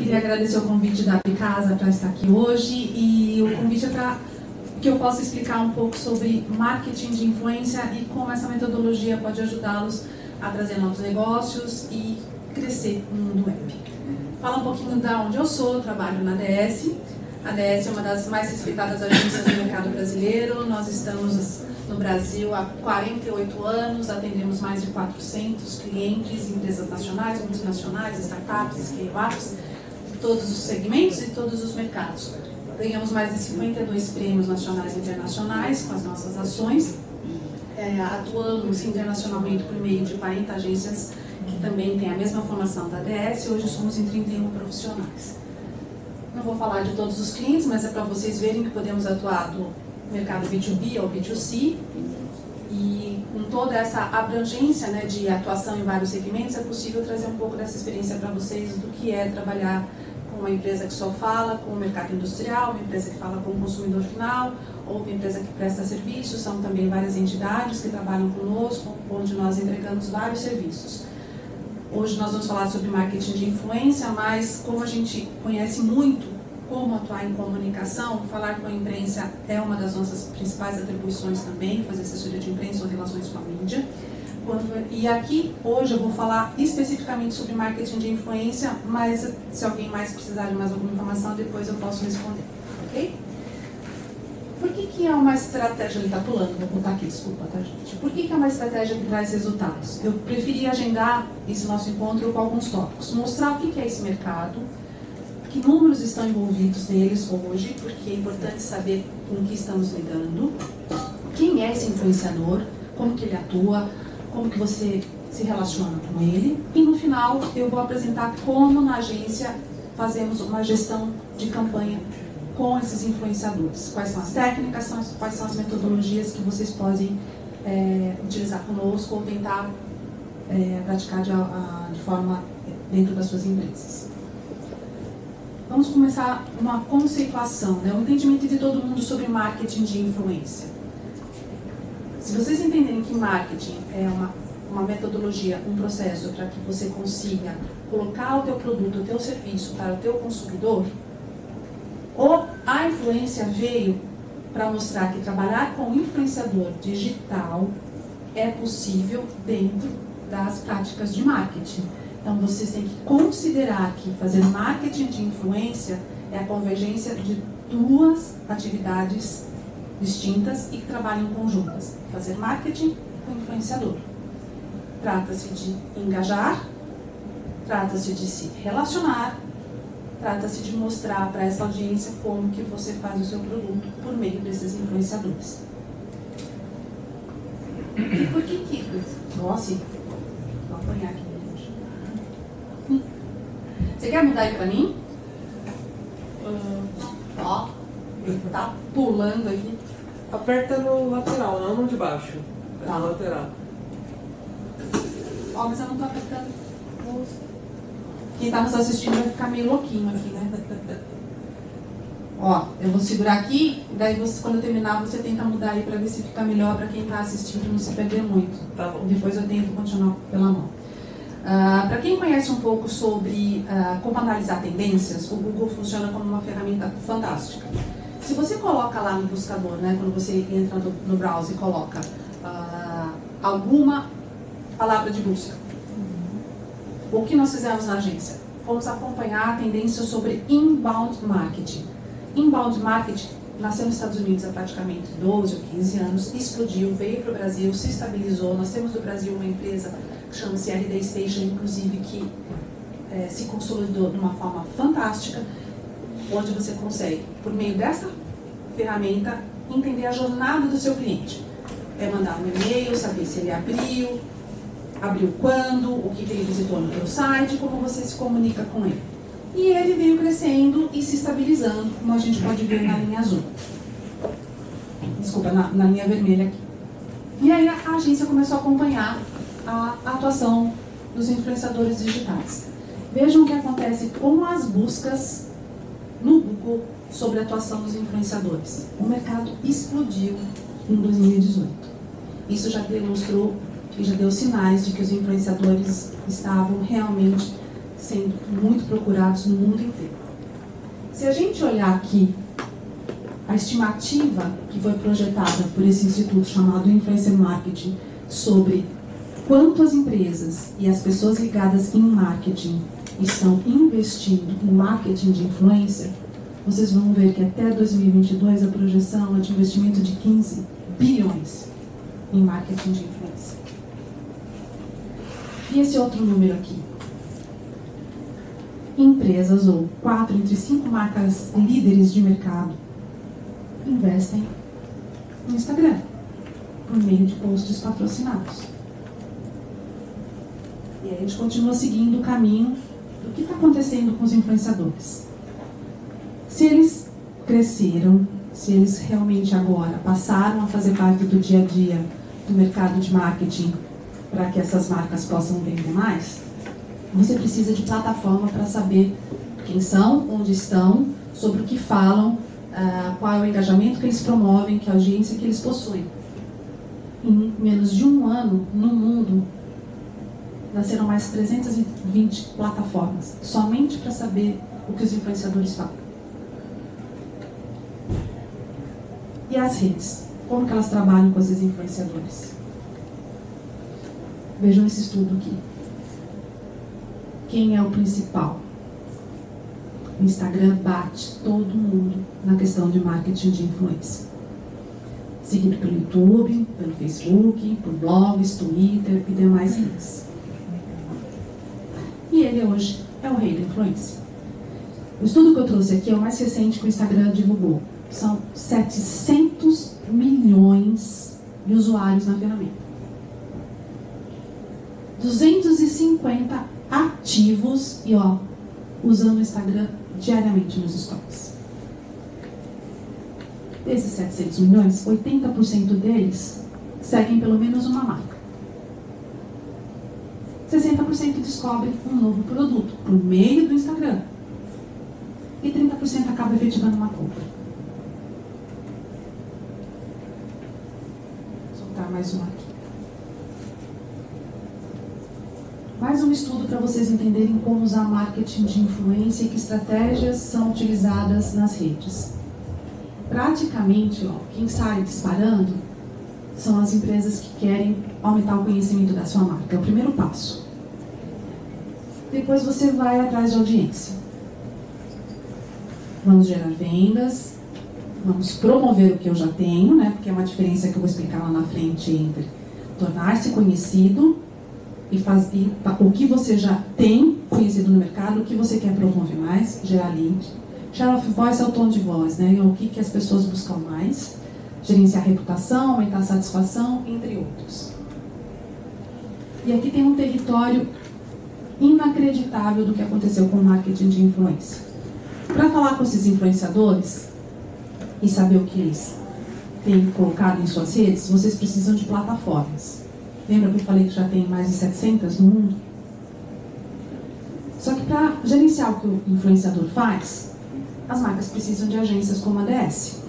queria agradecer o convite da Apicasa para estar aqui hoje, e o convite é para que eu possa explicar um pouco sobre marketing de influência e como essa metodologia pode ajudá-los a trazer novos negócios e crescer no mundo web. Falar um pouquinho de onde eu sou. Eu trabalho na ADS. A ADS é uma das mais respeitadas agências do mercado brasileiro. Nós estamos no Brasil há 48 anos, atendemos mais de 400 clientes, empresas nacionais, multinacionais, startups, scale-ups, todos os segmentos e todos os mercados. Ganhamos mais de 52 prêmios nacionais e internacionais com as nossas ações. Atuamos internacionalmente por meio de 40 agências que também têm a mesma formação da ADS. Hoje somos em 31 profissionais. Não vou falar de todos os clientes, mas é para vocês verem que podemos atuar do mercado B2B ao B2C, e com toda essa abrangência, né, de atuação em vários segmentos, é possível trazer um pouco dessa experiência para vocês do que é trabalhar com uma empresa que só fala com o mercado industrial, uma empresa que fala com o consumidor final, ou uma empresa que presta serviços. São também várias entidades que trabalham conosco, onde nós entregamos vários serviços. Hoje nós vamos falar sobre marketing de influência, mas como a gente conhece muito como atuar em comunicação, falar com a imprensa é uma das nossas principais atribuições também, fazer assessoria de imprensa ou relações com a mídia. E aqui, hoje, eu vou falar especificamente sobre marketing de influência, mas se alguém mais precisar de mais alguma informação, depois eu posso responder, ok? Por que é uma estratégia, ele está pulando, vou botar aqui, desculpa, tá, gente? Por que é uma estratégia que traz resultados? Eu preferi agendar esse nosso encontro com alguns tópicos, mostrar o que é esse mercado, que números estão envolvidos neles hoje, porque é importante saber com que estamos lidando, quem é esse influenciador, como que ele atua, como que você se relaciona com ele, e no final eu vou apresentar como na agência fazemos uma gestão de campanha com esses influenciadores. Quais são as técnicas, quais são as metodologias que vocês podem utilizar conosco ou tentar praticar de forma dentro das suas empresas. Vamos começar uma conceituação, né? Um entendimento de todo mundo sobre marketing de influência. Se vocês entenderem que marketing é uma metodologia, um processo para que você consiga colocar o teu produto, o teu serviço para o teu consumidor, ou a influência veio para mostrar que trabalhar com influenciador digital é possível dentro das práticas de marketing. Então, vocês têm que considerar que fazer marketing de influência é a convergência de duas atividades distintas e que trabalham conjuntas. Fazer marketing com influenciador. Trata-se de engajar, trata-se de se relacionar, trata-se de mostrar para essa audiência como que você faz o seu produto por meio desses influenciadores. E por que? Nossa, vou apanhar aqui. Você quer mudar aí pra mim? Ó, tá pulando aqui. Aperta no lateral, não no de baixo. É no lateral. Ó, mas eu não tô apertando. Quem tá nos assistindo vai ficar meio louquinho aqui, né? Ó, eu vou segurar aqui, daí você, quando eu terminar, você tenta mudar aí pra ver se fica melhor pra quem tá assistindo não se perder muito. Tá bom. Depois eu tento continuar pela mão. Para quem conhece um pouco sobre como analisar tendências, o Google funciona como uma ferramenta fantástica. Se você coloca lá no buscador, né, quando você entra no browser e coloca alguma palavra de busca, o que nós fizemos na agência? Fomos acompanhar a tendência sobre inbound marketing. Inbound marketing nasceu nos Estados Unidos há praticamente 12 ou 15 anos, explodiu, veio para o Brasil, se estabilizou. Nós temos no Brasil uma empresa que chama-se RD Station, inclusive, que se consolidou de uma forma fantástica, onde você consegue, por meio dessa ferramenta, entender a jornada do seu cliente. É mandar um e-mail, saber se ele abriu quando, o que ele visitou no teu site, como você se comunica com ele. E ele veio crescendo e se estabilizando, como a gente pode ver na linha azul. Desculpa, na linha vermelha aqui. E aí a agência começou a acompanhar a atuação dos influenciadores digitais. Vejam o que acontece com as buscas no Google sobre a atuação dos influenciadores. O mercado explodiu em 2018. Isso já demonstrou e já deu sinais de que os influenciadores estavam realmente sendo muito procurados no mundo inteiro. Se a gente olhar aqui a estimativa que foi projetada por esse instituto chamado Influencer Marketing sobre quanto as empresas e as pessoas ligadas em marketing estão investindo em marketing de influencer, vocês vão ver que até 2022 a projeção é de investimento de 15 bilhões em marketing de influencer. E esse outro número aqui? Empresas, ou 4 entre 5 marcas líderes de mercado, investem no Instagram, por meio de posts patrocinados. E aí a gente continua seguindo o caminho do que está acontecendo com os influenciadores. Se eles cresceram, se eles realmente agora passaram a fazer parte do dia a dia do mercado de marketing para que essas marcas possam vender mais, você precisa de plataforma para saber quem são, onde estão, sobre o que falam, qual é o engajamento que eles promovem, que audiência que eles possuem. Em menos de um ano, no mundo, nasceram mais 320 plataformas, somente para saber o que os influenciadores falam. E as redes? Como que elas trabalham com esses influenciadores? Vejam esse estudo aqui. Quem é o principal? O Instagram bate todo mundo na questão de marketing de influência. Seguido pelo YouTube, pelo Facebook, por blogs, Twitter e demais redes. E ele hoje é o rei da influência. O estudo que eu trouxe aqui é o mais recente que o Instagram divulgou. São 700 milhões de usuários na ferramenta. 250 ativos e usando o Instagram diariamente nos stories. Desses 700 milhões, 80% deles seguem pelo menos uma marca. 60% descobrem um novo produto por meio do Instagram. E 30% acaba efetivando uma compra. Vou soltar mais um aqui. Mais um estudo para vocês entenderem como usar marketing de influência e que estratégias são utilizadas nas redes. Praticamente, quem sai disparando são as empresas que querem aumentar o conhecimento da sua marca. É o primeiro passo. Depois você vai atrás de audiência. Vamos gerar vendas, vamos promover o que eu já tenho, né? Porque é uma diferença que eu vou explicar lá na frente entre tornar-se conhecido e fazer o que você já tem conhecido no mercado, o que você quer promover mais, gerar lead. Share of voice é o tom de voz, né? É o que as pessoas buscam mais. Gerenciar a reputação, aumentar a satisfação, entre outros. E aqui tem um território inacreditável do que aconteceu com o marketing de influência. Para falar com esses influenciadores e saber o que eles têm colocado em suas redes, vocês precisam de plataformas. Lembra que eu falei que já tem mais de 700 no mundo? Só que para gerenciar o que o influenciador faz, as marcas precisam de agências como a DS.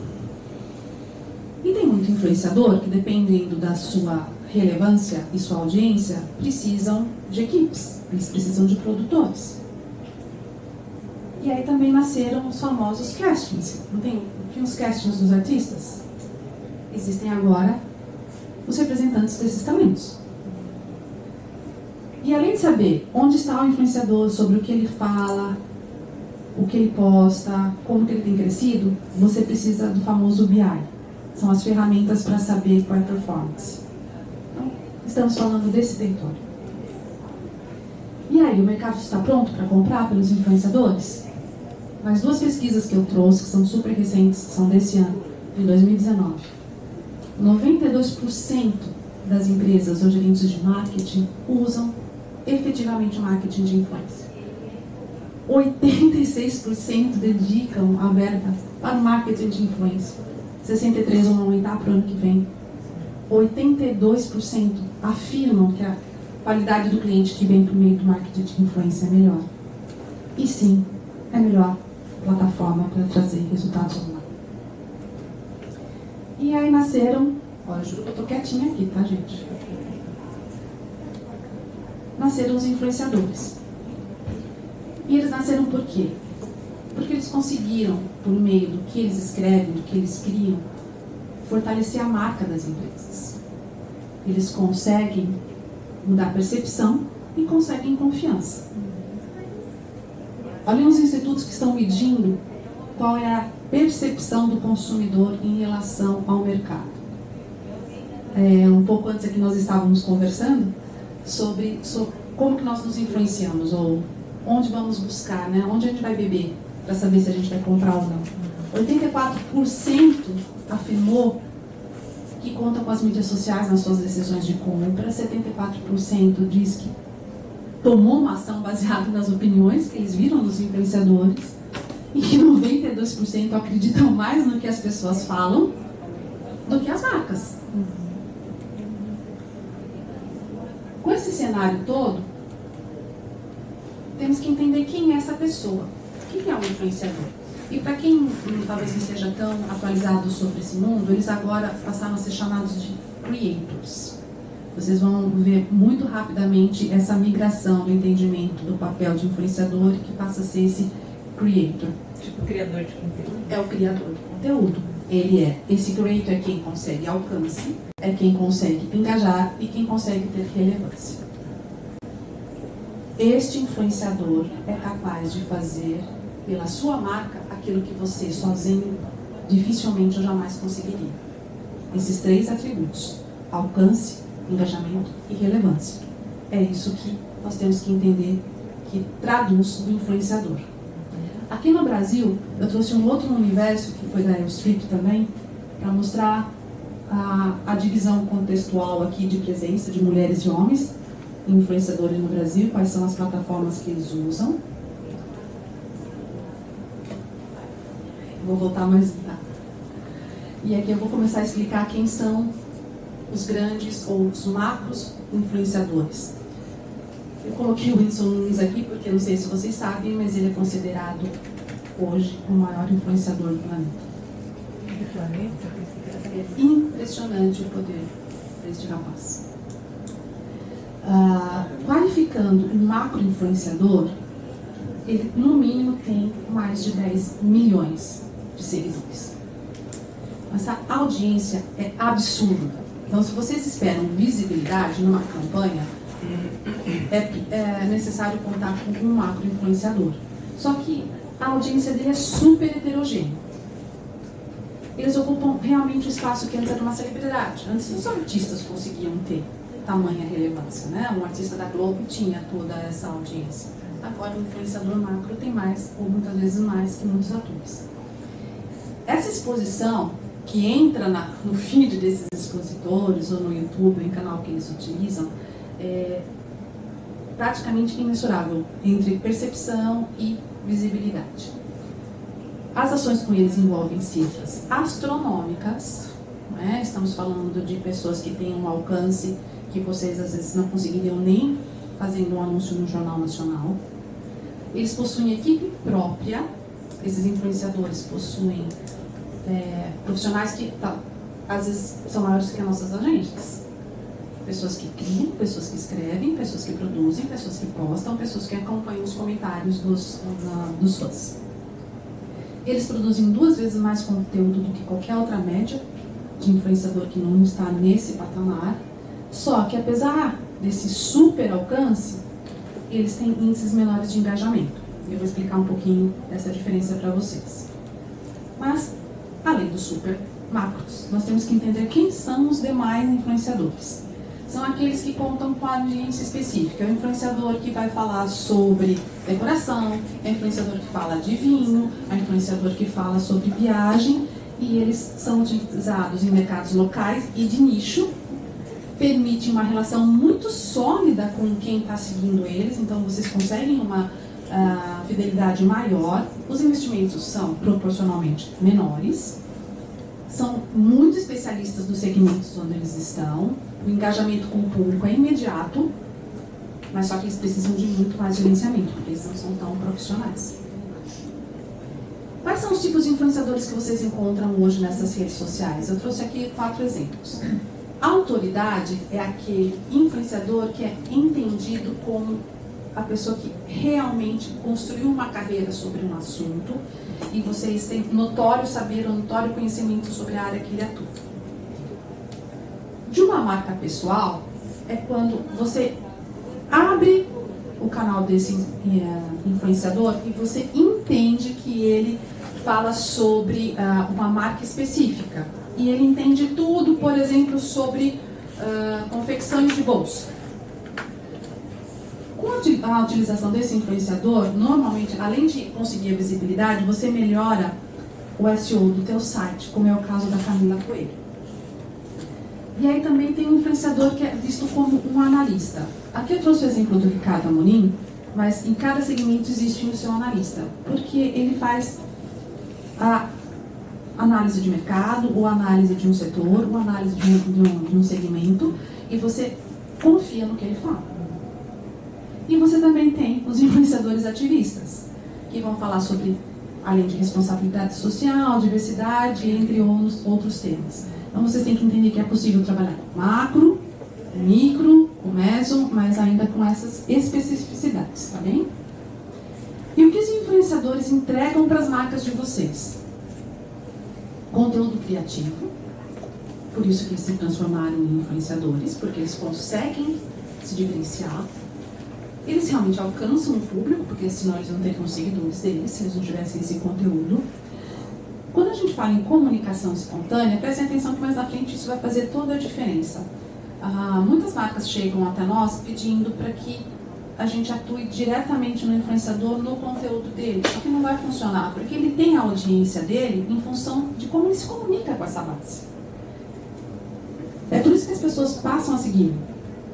E tem muito influenciador que, dependendo da sua relevância e sua audiência, precisam de equipes, eles precisam de produtores. E aí também nasceram os famosos castings. Não tem os castings dos artistas? Existem agora os representantes desses talentos. E além de saber onde está o influenciador, sobre o que ele fala, o que ele posta, como que ele tem crescido, você precisa do famoso BI. São as ferramentas para saber qual é a performance. Então, estamos falando desse território. E aí, o mercado está pronto para comprar pelos influenciadores? Mas duas pesquisas que eu trouxe, que são super recentes, são desse ano, de 2019. 92% das empresas ou gerentes de marketing usam efetivamente o marketing de influência. 86% dedicam a verba para o marketing de influência. 63% vão aumentar para o ano que vem. 82% afirmam que a qualidade do cliente que vem por meio do marketing de influência é melhor. E sim, é melhor plataforma para trazer resultados online. E aí nasceram, olha, eu juro que eu tô quietinha aqui, tá, gente? Nasceram os influenciadores. E eles nasceram por quê? Porque eles conseguiram, por meio do que eles escrevem, do que eles criam, fortalecer a marca das empresas. Eles conseguem mudar a percepção e conseguem confiança. Olhem os institutos que estão medindo qual é a percepção do consumidor em relação ao mercado. Um pouco antes aqui nós estávamos conversando sobre como que nós nos influenciamos, ou onde vamos buscar, né? Onde a gente vai beber para saber se a gente vai comprar ou não. 84% afirmou que conta com as mídias sociais nas suas decisões de compra, 74% diz que tomou uma ação baseada nas opiniões que eles viram dos influenciadores, e que 92% acreditam mais no que as pessoas falam do que as marcas. Com esse cenário todo, temos que entender quem é essa pessoa. Quem é um influenciador? E para quem talvez não esteja tão atualizado sobre esse mundo, eles agora passaram a ser chamados de creators. Vocês vão ver muito rapidamente essa migração do entendimento do papel de influenciador, que passa a ser esse creator. Tipo criador de conteúdo. É o criador de conteúdo. Esse creator é quem consegue alcance, é quem consegue engajar e quem consegue ter relevância. Este influenciador é capaz de fazer pela sua marca aquilo que você sozinho dificilmente ou jamais conseguiria. Esses 3 atributos: alcance, engajamento e relevância. É isso que nós temos que entender, que traduz o influenciador. Aqui no Brasil, eu trouxe um outro universo, que foi da Airstrip também, para mostrar a divisão contextual aqui de presença de mulheres e homens influenciadores no Brasil, quais são as plataformas que eles usam. Vou voltar mais. E aqui eu vou começar a explicar quem são os grandes ou os macros influenciadores. Eu coloquei o Whindersson Nunes aqui porque não sei se vocês sabem, mas ele é considerado hoje o maior influenciador do planeta. É impressionante o poder deste rapaz. Qualificando um macro influenciador, ele no mínimo tem mais de 10 milhões de seguidores. Essa audiência é absurda. Então, se vocês esperam visibilidade numa campanha, é necessário contar com um macro influenciador. Só que a audiência dele é super heterogênea. Eles ocupam realmente o espaço que antes era uma celebridade. Antes os artistas conseguiam ter tamanha relevância, né? Um artista da Globo tinha toda essa audiência. Agora o influenciador macro tem mais, ou muitas vezes mais, que muitos atores. Essa exposição que entra no feed desses expositores, ou no YouTube, em canal que eles utilizam, é praticamente imensurável entre percepção e visibilidade. As ações com eles envolvem cifras astronômicas, né? Estamos falando de pessoas que têm um alcance que vocês às vezes não conseguiriam nem fazendo um anúncio no Jornal Nacional. Eles possuem equipe própria, esses influenciadores possuem profissionais que às vezes são maiores que as nossas agências. Pessoas que criam, pessoas que escrevem, pessoas que produzem, pessoas que postam, pessoas que acompanham os comentários dos fãs. Eles produzem 2 vezes mais conteúdo do que qualquer outra média de influenciador que não está nesse patamar. Só que apesar desse super alcance, eles têm índices menores de engajamento. Eu vou explicar um pouquinho dessa diferença para vocês. Mas, além dos super macros, nós temos que entender quem são os demais influenciadores. São aqueles que contam com a audiência específica. É o influenciador que vai falar sobre decoração, é o influenciador que fala de vinho, é o influenciador que fala sobre viagem, e eles são utilizados em mercados locais e de nicho, permite uma relação muito sólida com quem está seguindo eles, então vocês conseguem uma fidelidade maior, os investimentos são proporcionalmente menores, são muito especialistas dos segmentos onde eles estão, o engajamento com o público é imediato, mas só que eles precisam de muito mais gerenciamento, porque eles não são tão profissionais. Quais são os tipos de influenciadores que vocês encontram hoje nessas redes sociais? Eu trouxe aqui 4 exemplos. A autoridade é aquele influenciador que é entendido como a pessoa que realmente construiu uma carreira sobre um assunto e vocês têm notório saber, notório conhecimento sobre a área que ele atua. De uma marca pessoal é quando você abre o canal desse influenciador e você entende que ele fala sobre uma marca específica. E ele entende tudo, por exemplo, sobre confecções de bolsa. Com a utilização desse influenciador, normalmente, além de conseguir a visibilidade, você melhora o SEO do teu site, como é o caso da Camila Coelho. E aí também tem um influenciador que é visto como um analista. Aqui eu trouxe o exemplo do Ricardo Amorim, mas em cada segmento existe o seu analista, porque ele faz a análise de mercado, ou análise de um setor, ou análise de um segmento, e você confia no que ele fala. E você também tem os influenciadores ativistas, que vão falar sobre, além de responsabilidade social, diversidade, entre outros temas. Então vocês têm que entender que é possível trabalhar com macro, com micro, com meso, mas ainda com essas especificidades, tá bem? E o que os influenciadores entregam para as marcas de vocês? Conteúdo criativo, por isso que eles se transformaram em influenciadores, porque eles conseguem se diferenciar. Eles realmente alcançam o público, porque senão eles não teriam seguidores deles, se eles não tivessem esse conteúdo. Quando a gente fala em comunicação espontânea, prestem atenção que mais na frente isso vai fazer toda a diferença. Muitas marcas chegam até nós pedindo para que a gente atue diretamente no influenciador, no conteúdo dele. Só que não vai funcionar, porque ele tem a audiência dele em função de como ele se comunica com essa base. É por isso que as pessoas passam a seguir,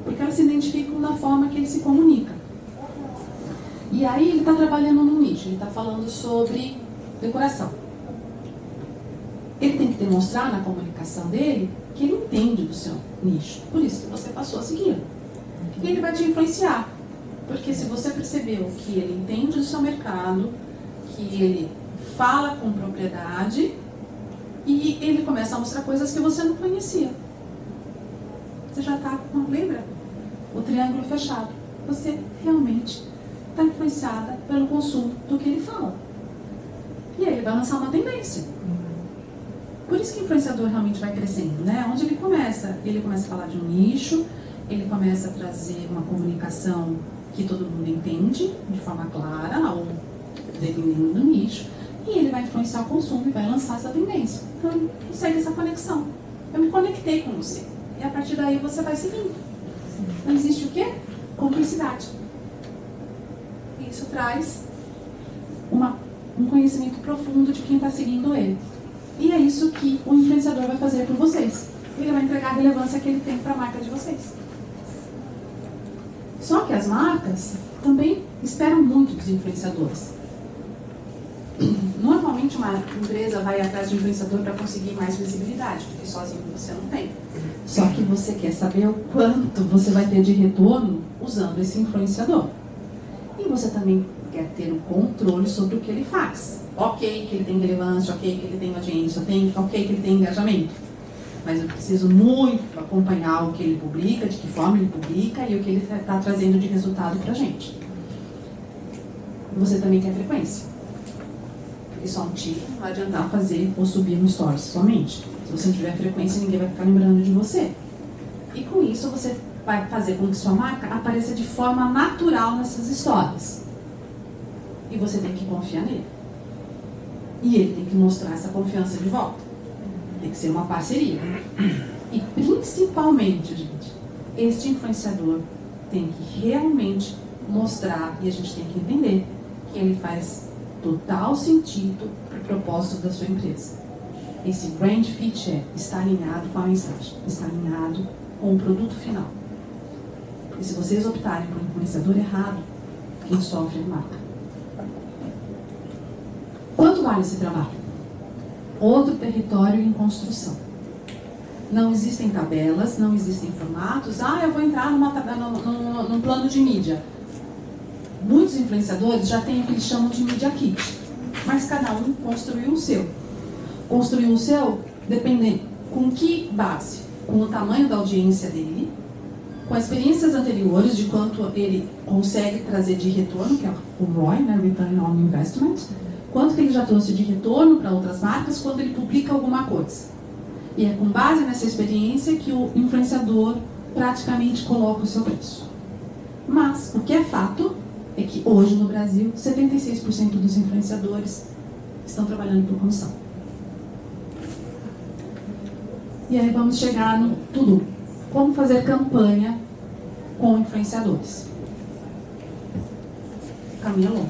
porque elas se identificam da forma que ele se comunica. E aí ele está trabalhando no nicho, ele está falando sobre decoração. Ele tem que demonstrar na comunicação dele que ele entende do seu nicho. Por isso que você passou a segui-lo. E ele vai te influenciar. Porque se você percebeu que ele entende do seu mercado, que ele fala com propriedade e ele começa a mostrar coisas que você não conhecia. Você já está com, lembra? O triângulo fechado. Você realmente está influenciada pelo consumo do que ele fala. E aí ele vai lançar uma tendência. Por isso que o influenciador realmente vai crescendo, né? Onde ele começa a falar de um nicho, ele começa a trazer uma comunicação que todo mundo entende, de forma clara, ou dependendo do nicho, e ele vai influenciar o consumo e vai lançar essa tendência. Então ele consegue essa conexão. Eu me conectei com você. E a partir daí você vai seguindo. Então existe o quê? Cumplicidade. Isso traz um conhecimento profundo de quem está seguindo ele. E é isso que o influenciador vai fazer por vocês. Ele vai entregar a relevância que ele tem para a marca de vocês. Só que as marcas também esperam muito dos influenciadores. Normalmente uma empresa vai atrás de um influenciador para conseguir mais visibilidade, porque sozinho você não tem. Só que você quer saber o quanto você vai ter de retorno usando esse influenciador. E você também quer ter o controle sobre o que ele faz. Ok que ele tem relevância, ok que ele tem audiência, ok que ele tem engajamento. Mas eu preciso muito acompanhar o que ele publica, de que forma ele publica e o que ele está trazendo de resultado para a gente. Você também quer frequência. Porque só um tiro não vai adiantar fazer ou subir no Stories somente. Se você não tiver frequência, ninguém vai ficar lembrando de você. E com isso, você vai fazer com que sua marca apareça de forma natural nessas histórias. E você tem que confiar nele. E ele tem que mostrar essa confiança de volta. Tem que ser uma parceria. E principalmente, gente, este influenciador tem que realmente mostrar, e a gente tem que entender, que ele faz total sentido para o propósito da sua empresa. Esse brand fit está alinhado com a mensagem, está alinhado com o produto final. E se vocês optarem por um influenciador errado, quem sofre é a marca. Quanto vale esse trabalho? Outro território em construção. Não existem tabelas, não existem formatos. Eu vou entrar num plano de mídia. Muitos influenciadores já têm o que eles chamam de Media Kit. Mas cada um construiu o seu. Construiu o seu dependendo com que base? Com o tamanho da audiência dele, com experiências anteriores de quanto ele consegue trazer de retorno, que é o ROI, né, Return on Investment, quanto que ele já trouxe de retorno para outras marcas quando ele publica alguma coisa. E é com base nessa experiência que o influenciador praticamente coloca o seu preço. Mas o que é fato é que hoje no Brasil, 76% dos influenciadores estão trabalhando por comissão. E aí vamos chegar no tudo. Como fazer campanha com influenciadores. Caminho longo.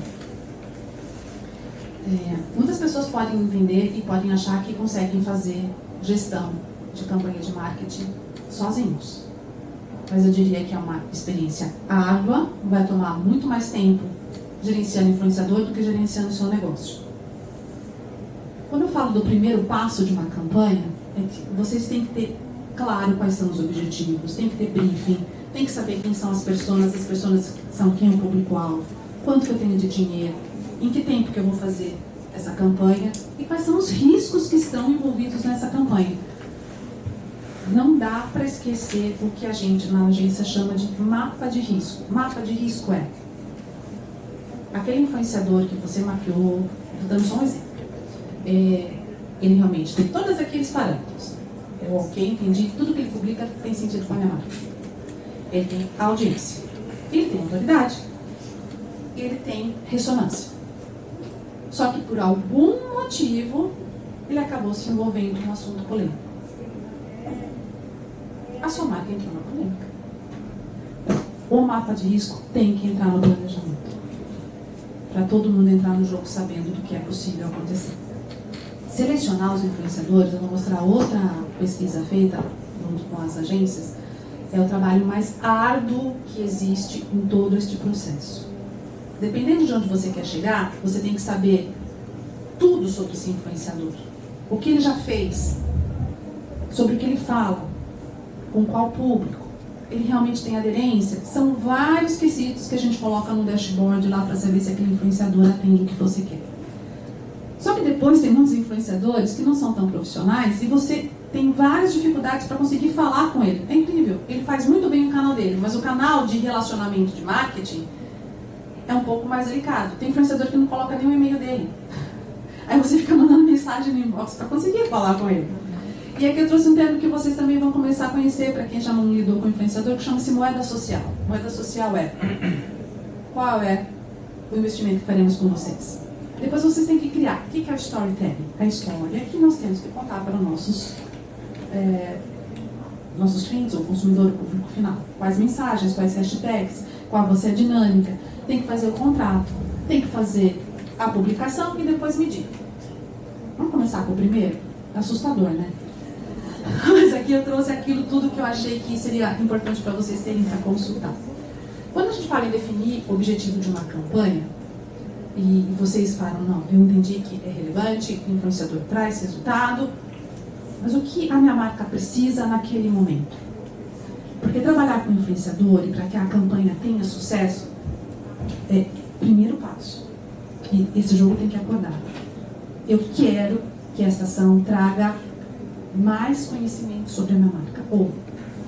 Muitas pessoas podem entender e podem achar que conseguem fazer gestão de campanha de marketing sozinhos. Mas eu diria que é uma experiência árdua, vai tomar muito mais tempo gerenciando influenciador do que gerenciando o seu negócio. Quando eu falo do primeiro passo de uma campanha, é que vocês têm que ter claro quais são os objetivos, tem que ter briefing, tem que saber quem são as pessoas são quem é o público-alvo, quanto que eu tenho de dinheiro, em que tempo que eu vou fazer essa campanha e quais são os riscos que estão envolvidos nessa campanha. Não dá para esquecer o que a gente na agência chama de mapa de risco. Mapa de risco é aquele influenciador que você mapeou, estou dando só um exemplo, ele realmente tem todos aqueles parâmetros. Ok, entendi, tudo que ele publica tem sentido com a minha marca. Ele tem audiência, ele tem autoridade, ele tem ressonância. Só que por algum motivo, ele acabou se envolvendo em um assunto polêmico. A sua marca entrou na polêmica. O mapa de risco tem que entrar no planejamento. Para todo mundo entrar no jogo sabendo do que é possível acontecer. Selecionar os influenciadores, eu vou mostrar outra pesquisa feita junto com as agências, é o trabalho mais árduo que existe em todo este processo. Dependendo de onde você quer chegar, você tem que saber tudo sobre esse influenciador. O que ele já fez, sobre o que ele fala, com qual público, ele realmente tem aderência. São vários quesitos que a gente coloca no dashboard lá para saber se aquele influenciador atende o que você quer. Só que depois tem muitos influenciadores que não são tão profissionais e você tem várias dificuldades para conseguir falar com ele. É incrível, ele faz muito bem o canal dele, mas o canal de relacionamento de marketing é um pouco mais delicado. Tem influenciador que não coloca nem o e-mail dele. Aí você fica mandando mensagem no inbox para conseguir falar com ele. E aqui eu trouxe um termo que vocês também vão começar a conhecer, para quem já não lidou com influenciador, que chama-se moeda social. Moeda social é: qual é o investimento que faremos com vocês? Depois vocês têm que criar. O que é o storytelling? A história que nós temos que contar para nossos clientes, ou consumidor, o público final. Quais mensagens, quais hashtags, qual vai ser a dinâmica. Tem que fazer o contrato, tem que fazer a publicação e depois medir. Vamos começar com o primeiro? Assustador, né? Mas aqui eu trouxe aquilo tudo que eu achei que seria importante para vocês terem para consultar. Quando a gente fala em definir o objetivo de uma campanha, e vocês falam, não, eu entendi que é relevante, que o influenciador traz resultado, mas o que a minha marca precisa naquele momento? Porque trabalhar com influenciador e para que a campanha tenha sucesso é primeiro passo. E esse jogo tem que acordar. Eu quero que essa ação traga mais conhecimento sobre a minha marca. Ou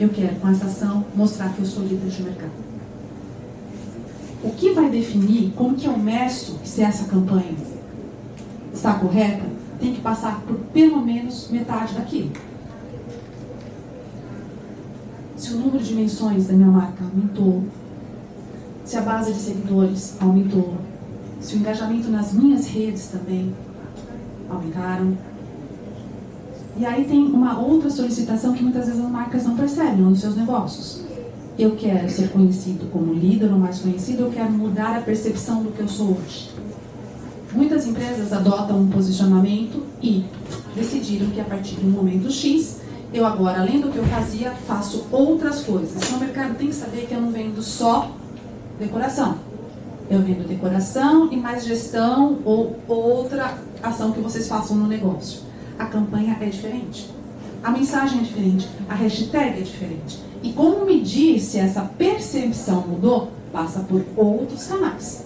eu quero com essa ação mostrar que eu sou líder de mercado. O que vai definir como que eu meço se essa campanha está correta, tem que passar por pelo menos metade daquilo. Se o número de menções da minha marca aumentou, se a base de seguidores aumentou, se o engajamento nas minhas redes também aumentaram. E aí tem uma outra solicitação que muitas vezes as marcas não percebem nos seus negócios. Eu quero ser conhecido como líder ou mais conhecido, eu quero mudar a percepção do que eu sou hoje. Muitas empresas adotam um posicionamento e decidiram que a partir do momento X, eu agora, além do que eu fazia, faço outras coisas. Então o mercado tem que saber que eu não vendo só decoração. Eu vendo decoração e mais gestão ou outra ação que vocês façam no negócio. A campanha é diferente. A mensagem é diferente. A hashtag é diferente. E como medir se essa percepção mudou, passa por outros canais.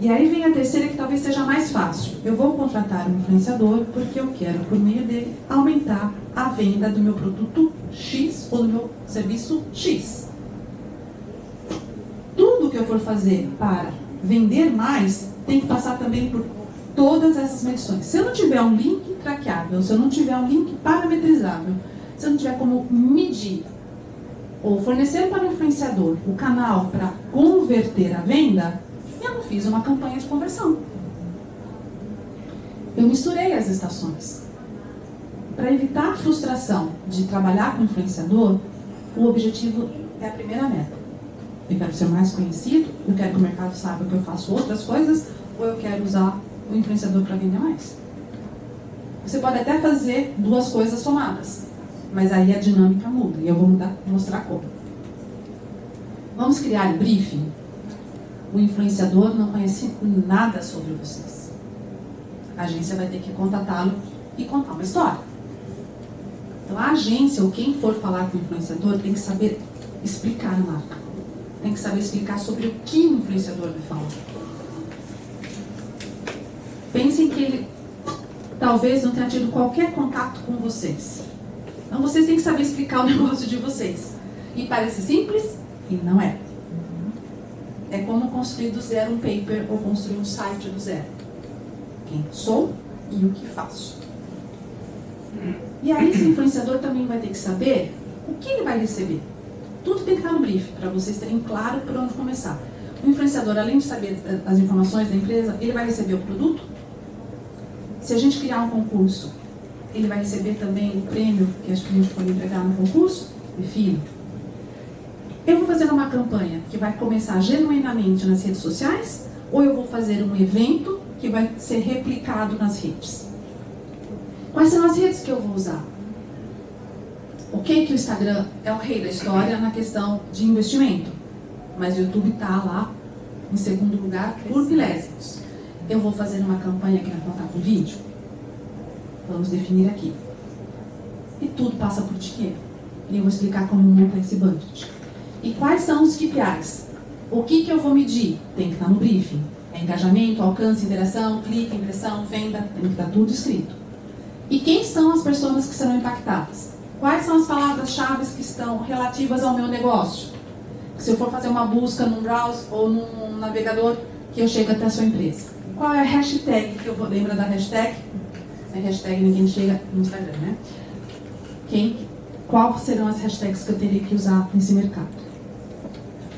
E aí vem a terceira, que talvez seja mais fácil. Eu vou contratar um influenciador porque eu quero, por meio dele, aumentar a venda do meu produto X ou do meu serviço X. Tudo que eu for fazer para vender mais tem que passar também por todas essas medições. Se eu não tiver um link traqueável, se eu não tiver um link parametrizável, se eu não tiver como medir ou fornecer para o influenciador o canal para converter a venda, eu não fiz uma campanha de conversão. Eu misturei as estações. Para evitar a frustração de trabalhar com o influenciador, o objetivo é a primeira meta. Eu quero ser mais conhecido, eu quero que o mercado saiba que eu faço outras coisas, ou eu quero usar o influenciador para vender mais. Você pode até fazer duas coisas somadas, mas aí a dinâmica muda, e eu vou mostrar como. Vamos criar briefing. O influenciador não conhece nada sobre vocês. A agência vai ter que contatá-lo e contar uma história. Então a agência, ou quem for falar com o influenciador, tem que saber explicar a marca. Tem que saber explicar sobre o que o influenciador vai falar. Pensem que ele talvez não tenha tido qualquer contato com vocês. Então vocês têm que saber explicar o negócio de vocês. E parece simples, e não é. É como construir do zero um paper ou construir um site do zero. Quem sou e o que faço. E aí esse influenciador também vai ter que saber o que ele vai receber. Tudo tem que estar no brief, para vocês terem claro por onde começar. O influenciador, além de saber as informações da empresa, ele vai receber o produto. Se a gente criar um concurso, ele vai receber também o prêmio que acho que a gente pode entregar no concurso. Prefiro. Eu vou fazer uma campanha que vai começar genuinamente nas redes sociais, ou eu vou fazer um evento que vai ser replicado nas redes? Quais são as redes que eu vou usar? Ok que o Instagram é o rei da história na questão de investimento, mas o YouTube está lá em segundo lugar por milésimos. Eu vou fazer uma campanha que vai contar com vídeo? Vamos definir aqui. E tudo passa por dinheiro. E eu vou explicar como montar esse budget. E quais são os KPIs? O que eu vou medir? Tem que estar no briefing. É engajamento, alcance, interação, clique, impressão, venda. Tem que estar tudo escrito. E quem são as pessoas que serão impactadas? Quais são as palavras-chave que estão relativas ao meu negócio? Se eu for fazer uma busca num browser ou num navegador, que eu chego até a sua empresa. Qual é a hashtag que eu vou... Lembra da hashtag? A hashtag ninguém chega no Instagram, né? Quais serão as hashtags que eu teria que usar nesse mercado?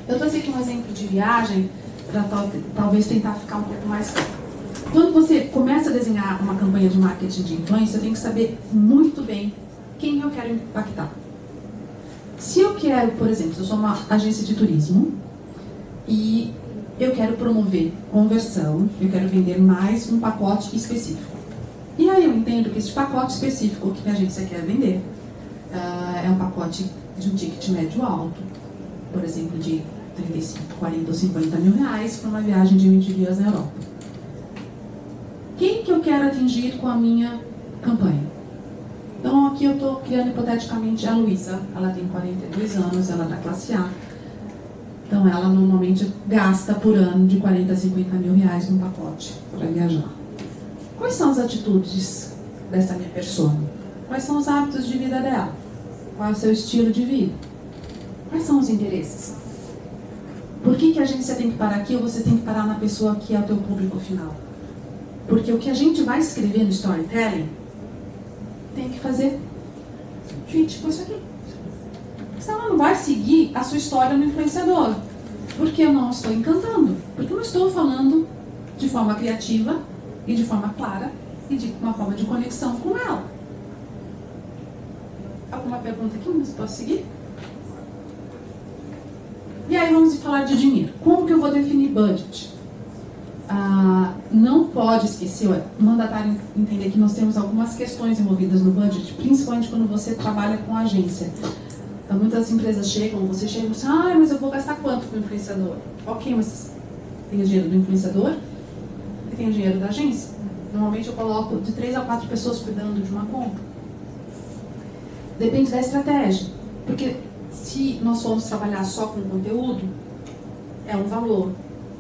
Eu trouxe aqui um exemplo de viagem para talvez tentar ficar um pouco mais claro. Quando você começa a desenhar uma campanha de marketing de influência, tem que saber muito bem quem eu quero impactar. Se eu quero, por exemplo, se eu sou uma agência de turismo e eu quero promover conversão, eu quero vender mais um pacote específico. E aí eu entendo que esse pacote específico que a agência quer vender é um pacote de um ticket médio alto, por exemplo, de 35, 40 ou 50 mil reais para uma viagem de 20 dias na Europa. Quem que eu quero atingir com a minha campanha? Então aqui eu estou criando hipoteticamente a Luísa. Ela tem 42 anos, ela é da classe A. Então ela normalmente gasta por ano de 40 a 50 mil reais num pacote para viajar. Quais são as atitudes dessa minha persona? Quais são os hábitos de vida dela? Qual é o seu estilo de vida? Quais são os interesses? Por que a agência tem que parar aqui ou você tem que parar na pessoa que é o teu público final? Porque o que a gente vai escrever no storytelling tem que fazer fit com isso aqui. Senão ela não vai seguir a sua história no influenciador. Porque eu não estou encantando. Porque eu não estou falando de forma criativa e de forma clara e de uma forma de conexão com ela. Alguma pergunta aqui? Mas posso seguir? E aí vamos falar de dinheiro. Como que eu vou definir budget? Não pode esquecer, o mandatário entender que nós temos algumas questões envolvidas no budget, principalmente quando você trabalha com agência. Então, muitas empresas chegam, você chega e diz, mas eu vou gastar quanto com o influenciador? Ok, mas tem o dinheiro do influenciador e tem o dinheiro da agência. Normalmente eu coloco de 3 a 4 pessoas cuidando de uma conta. Depende da estratégia, porque se nós formos trabalhar só com conteúdo, é um valor.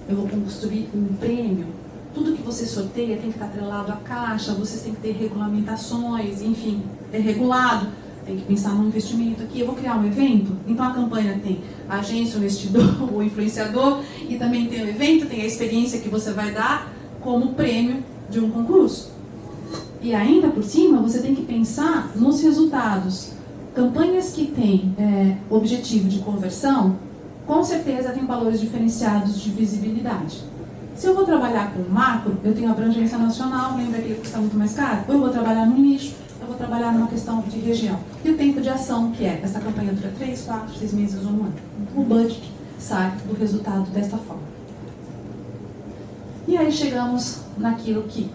eu vou construir um prêmio. Tudo que você sorteia tem que estar atrelado à caixa, vocês têm que ter regulamentações, enfim, é regulado. Tem que pensar num investimento aqui. Eu vou criar um evento, então a campanha tem a agência, o investidor, o influenciador, e também tem o evento, tem a experiência que você vai dar como prêmio de um concurso. E ainda por cima, você tem que pensar nos resultados. Campanhas que têm objetivo de conversão, com certeza tem valores diferenciados de visibilidade. Se eu vou trabalhar com macro, eu tenho abrangência nacional, lembra que ele custa muito mais caro? Ou eu vou trabalhar num nicho, eu vou trabalhar numa questão de região. E o tempo de ação, que é, essa campanha dura 3, 4, 6 meses ou um ano. O budget sai do resultado desta forma. E aí chegamos naquilo que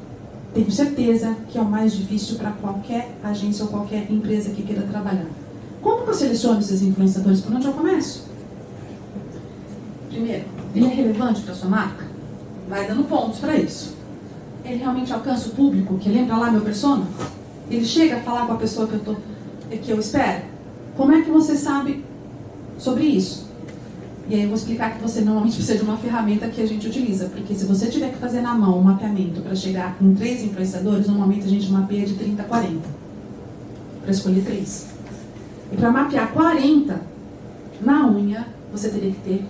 tenho certeza que é o mais difícil para qualquer agência ou qualquer empresa que queira trabalhar. Como que eu seleciono esses influenciadores? Por onde eu começo? Primeiro, ele é relevante para a sua marca? Vai dando pontos para isso. Ele realmente alcança o público, que lembra lá meu persona? Ele chega a falar com a pessoa que eu espero? Como é que você sabe sobre isso? E aí eu vou explicar que você normalmente precisa de uma ferramenta que a gente utiliza, porque se você tiver que fazer na mão um mapeamento para chegar com 3 influenciadores, normalmente a gente mapeia de 30 a 40, para escolher 3. E para mapear 40, na unha, você teria que ter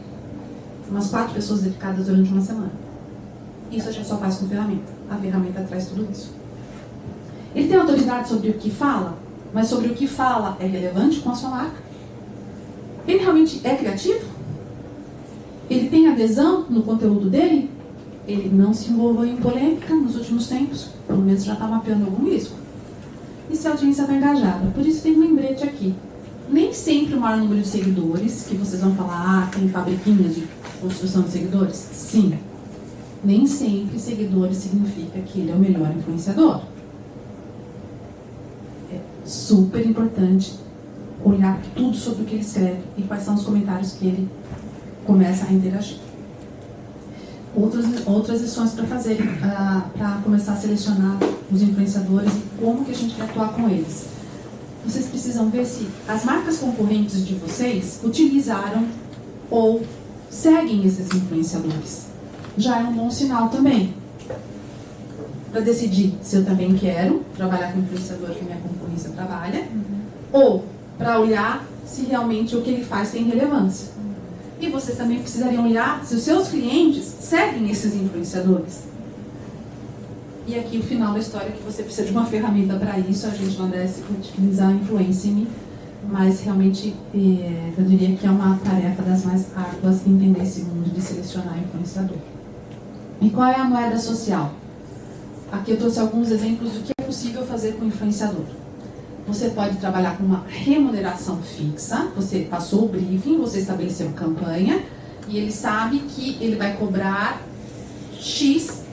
umas 4 pessoas dedicadas durante uma semana. Isso a gente só faz com ferramenta. A ferramenta traz tudo isso. Ele tem autoridade sobre o que fala, mas sobre o que fala é relevante com a sua marca? Ele realmente é criativo? Ele tem adesão no conteúdo dele? Ele não se envolveu em polêmica nos últimos tempos? Pelo menos já está mapeando algum risco. E se a audiência está engajada? Por isso tem um lembrete aqui. Nem sempre o maior número de seguidores, que vocês vão falar, tem fabriquinhas de construção de seguidores? Sim. Nem sempre seguidores significa que ele é o melhor influenciador. É super importante olhar tudo sobre o que ele escreve e quais são os comentários que ele começa a interagir. Outras lições para fazer, para começar a selecionar os influenciadores e como que a gente vai atuar com eles. Vocês precisam ver se as marcas concorrentes de vocês utilizaram ou seguem esses influenciadores. Já é um bom sinal também. Para decidir se eu também quero trabalhar com o influenciador que minha concorrência trabalha, ou para olhar se realmente o que ele faz tem relevância. E vocês também precisariam olhar se os seus clientes seguem esses influenciadores. E aqui o final da história, que você precisa de uma ferramenta para isso. A gente não deve utilizar a Influence.me, mas realmente eu diria que é uma tarefa das mais árduas entender esse mundo de selecionar influenciador. E qual é a moeda social? Aqui eu trouxe alguns exemplos do que é possível fazer com o influenciador. Você pode trabalhar com uma remuneração fixa, você passou o briefing, você estabeleceu a campanha, e ele sabe que ele vai cobrar X,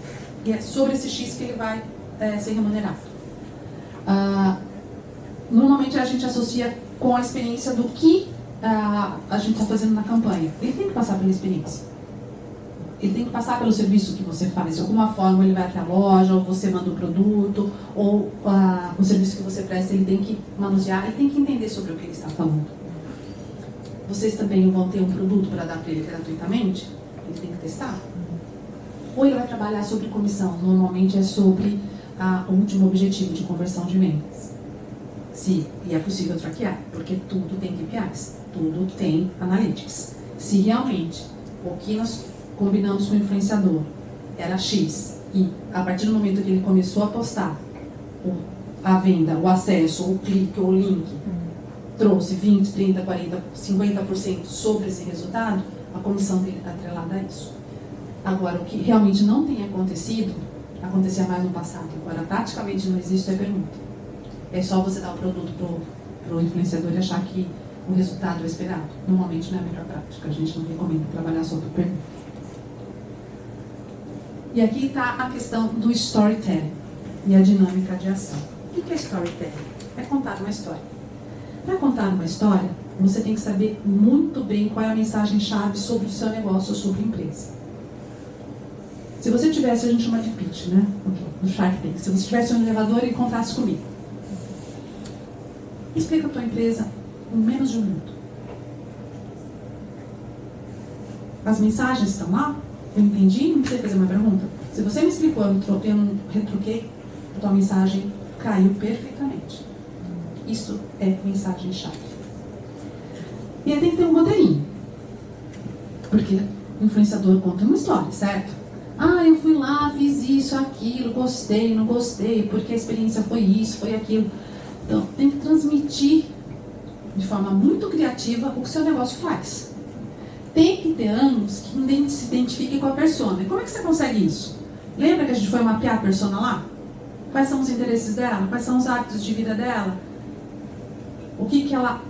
e é sobre esse X que ele vai ser remunerado. Normalmente a gente associa com a experiência do que a gente está fazendo na campanha. Ele tem que passar pela experiência. Ele tem que passar pelo serviço que você faz. De alguma forma ele vai até a loja, ou você manda o produto, ou o serviço que você presta, ele tem que manusear, ele tem que entender sobre o que ele está falando. Vocês também vão ter um produto para dar para ele gratuitamente? Ele tem que testar. Ou ele vai trabalhar sobre comissão, normalmente é sobre o último objetivo de conversão de vendas. E é possível traquear, porque tudo tem KPIs, tudo tem analytics. Se realmente o que nós combinamos com o influenciador era X, e a partir do momento que ele começou a postar a venda, o acesso, o clique, o link, trouxe 20, 30, 40, 50% sobre esse resultado, a comissão dele está atrelada a isso. Agora, o que realmente não tem acontecido, acontecia mais no passado, agora praticamente não existe, é pergunta. É só você dar o produto para o influenciador e achar que o resultado é esperado. Normalmente não é a melhor prática, a gente não recomenda trabalhar só por pergunta. E aqui está a questão do storytelling e a dinâmica de ação. O que é storytelling? É contar uma história. Para contar uma história, você tem que saber muito bem qual é a mensagem-chave sobre o seu negócio ou sobre a empresa. Se você tivesse, a gente chama de pitch, né? No Shark Tank. Se você estivesse no elevador e contasse comigo. Explica a tua empresa em menos de um minuto. As mensagens estão lá? Eu entendi, não precisa fazer uma pergunta. Se você me explicou, eu não retruquei, a tua mensagem caiu perfeitamente. Isso é mensagem-chave. E aí tem que ter um roteirinho. Porque o influenciador conta uma história, certo? Ah, eu fui lá, fiz isso, aquilo, gostei, não gostei, porque a experiência foi isso, foi aquilo. Então, tem que transmitir de forma muito criativa o que o seu negócio faz. Tem que ter ângulos que se identifiquem com a persona. E como é que você consegue isso? Lembra que a gente foi mapear a persona lá? Quais são os interesses dela? Quais são os hábitos de vida dela? O que ela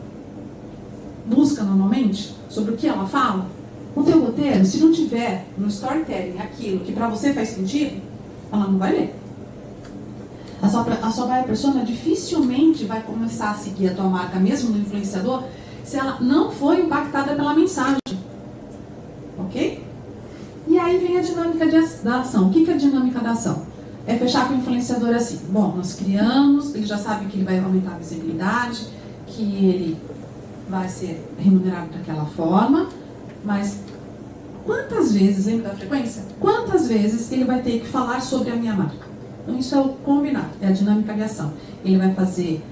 busca normalmente? Sobre o que ela fala? O teu roteiro, se não tiver no storytelling aquilo que para você faz sentido, ela não vai ler. A sua buyer persona dificilmente vai começar a seguir a tua marca, mesmo no influenciador, se ela não for impactada pela mensagem. Ok? E aí vem a dinâmica da ação. O que é a dinâmica da ação? É fechar com o influenciador assim. Bom, nós criamos, ele já sabe que ele vai aumentar a visibilidade, que ele vai ser remunerado daquela forma, mas quantas vezes, lembra da frequência? Quantas vezes ele vai ter que falar sobre a minha marca? Então isso é o combinado, é a dinâmica de ação. Ele vai fazer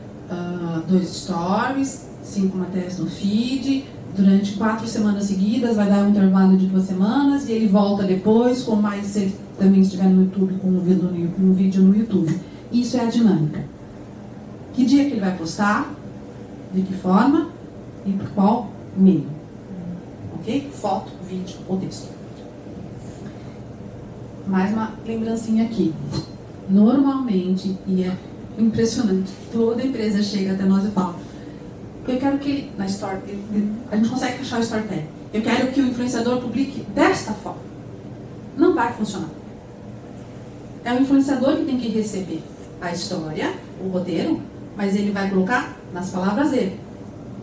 2 stories, 5 matérias no feed, durante 4 semanas seguidas, vai dar um intervalo de 2 semanas, e ele volta depois, com mais, se ele também estiver no YouTube, com um vídeo no YouTube. Isso é a dinâmica. Que dia que ele vai postar? De que forma? E por qual meio? Ok? Foto, vídeo ou texto. Mais uma lembrancinha aqui. Normalmente, e é impressionante, toda empresa chega até nós e fala: eu quero que ele, na story, a gente consegue fechar o storytelling. Eu quero que o influenciador publique desta forma. Não vai funcionar. É o influenciador que tem que receber a história, o roteiro, mas ele vai colocar nas palavras dele.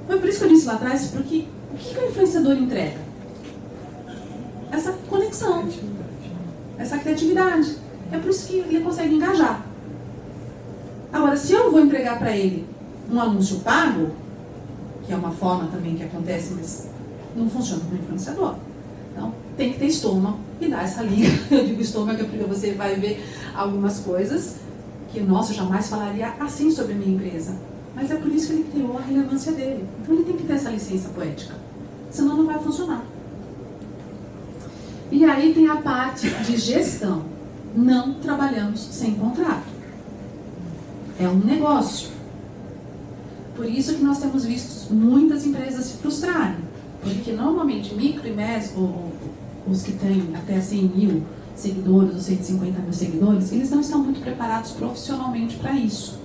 Foi por isso que eu disse lá atrás, porque o que o influenciador entrega? Essa conexão, essa criatividade. É por isso que ele consegue engajar. Agora, se eu vou entregar para ele um anúncio pago, que é uma forma também que acontece, mas não funciona com o influenciador. Então, tem que ter estômago e dar essa liga. Eu digo estômago porque você vai ver algumas coisas que, nossa, eu jamais falaria assim sobre a minha empresa. Mas é por isso que ele criou a relevância dele. Então, ele tem que ter essa licença poética. Senão, não vai funcionar. E aí tem a parte de gestão. Não trabalhamos sem contrato. É um negócio. Por isso que nós temos visto muitas empresas se frustrarem. Porque normalmente micro e médio, os que têm até 100 mil seguidores ou 150 mil seguidores, eles não estão muito preparados profissionalmente para isso.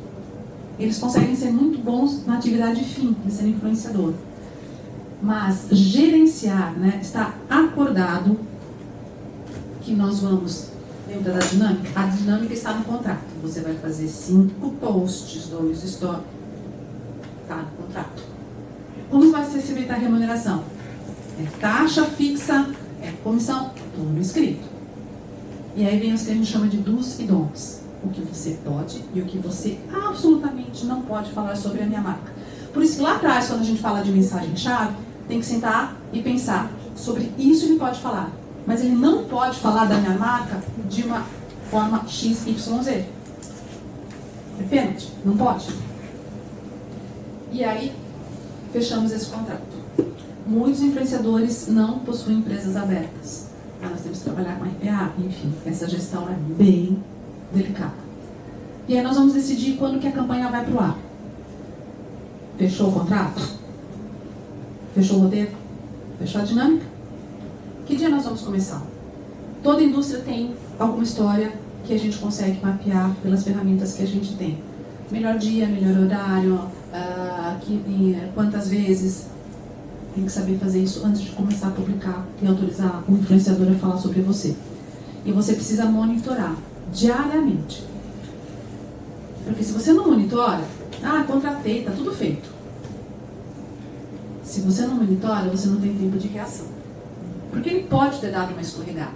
Eles conseguem ser muito bons na atividade fim, de ser influenciador. Mas gerenciar, né, está acordado que nós vamos... Lembra da dinâmica? A dinâmica está no contrato. Você vai fazer 5 posts, 2 stories. Está no contrato. Como vai ser feita a remuneração? É taxa fixa, é comissão, tudo escrito. E aí vem os que a gente chama de do's e don'ts. O que você pode e o que você absolutamente não pode falar sobre a minha marca. Por isso que lá atrás, quando a gente fala de mensagem-chave, tem que sentar e pensar sobre isso ele pode falar. Mas ele não pode falar da minha marca de uma forma XYZ. É pênalti, não pode. E aí, fechamos esse contrato. Muitos influenciadores não possuem empresas abertas. Nós temos que trabalhar com RPA, enfim, essa gestão é bem delicada. E aí nós vamos decidir quando que a campanha vai para o ar. Fechou o contrato? Fechou o roteiro? Fechou a dinâmica? Que dia nós vamos começar? Toda indústria tem alguma história que a gente consegue mapear pelas ferramentas que a gente tem. Melhor dia, melhor horário, quantas vezes. Tem que saber fazer isso antes de começar a publicar e autorizar o influenciador a falar sobre você. E você precisa monitorar diariamente. Porque se você não monitora, contratei, está tudo feito. Se você não monitora, você não tem tempo de reação. Porque ele pode ter dado uma escorregada.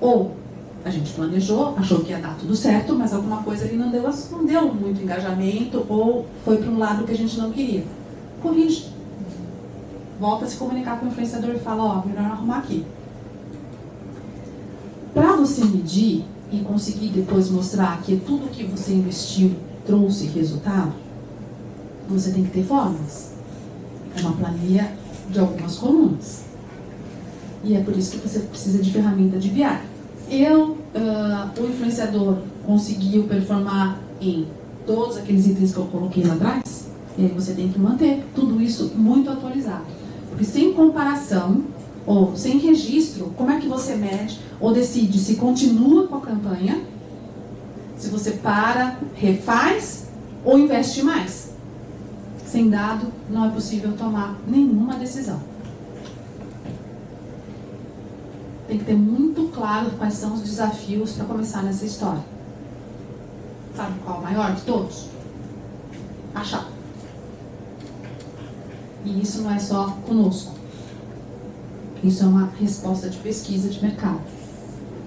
Ou a gente planejou, achou que ia dar tudo certo, mas alguma coisa ali não deu muito engajamento, ou foi para um lado que a gente não queria. Corrige. Volta a se comunicar com o influenciador e fala, melhor arrumar aqui. para você medir e conseguir depois mostrar que tudo que você investiu trouxe resultado, você tem que ter fórmulas. É uma planilha de algumas colunas. E é por isso que você precisa de ferramenta de BI. O influenciador conseguiu performar em todos aqueles itens que eu coloquei lá atrás, e aí você tem que manter tudo isso muito atualizado. Porque sem comparação, ou sem registro, como é que você mede ou decide se continua com a campanha, se você para, refaz ou investe mais? Sem dado, não é possível tomar nenhuma decisão. Tem que ter muito claro quais são os desafios para começar nessa história. Sabe qual é o maior de todos? Achar. E isso não é só conosco. Isso é uma resposta de pesquisa de mercado.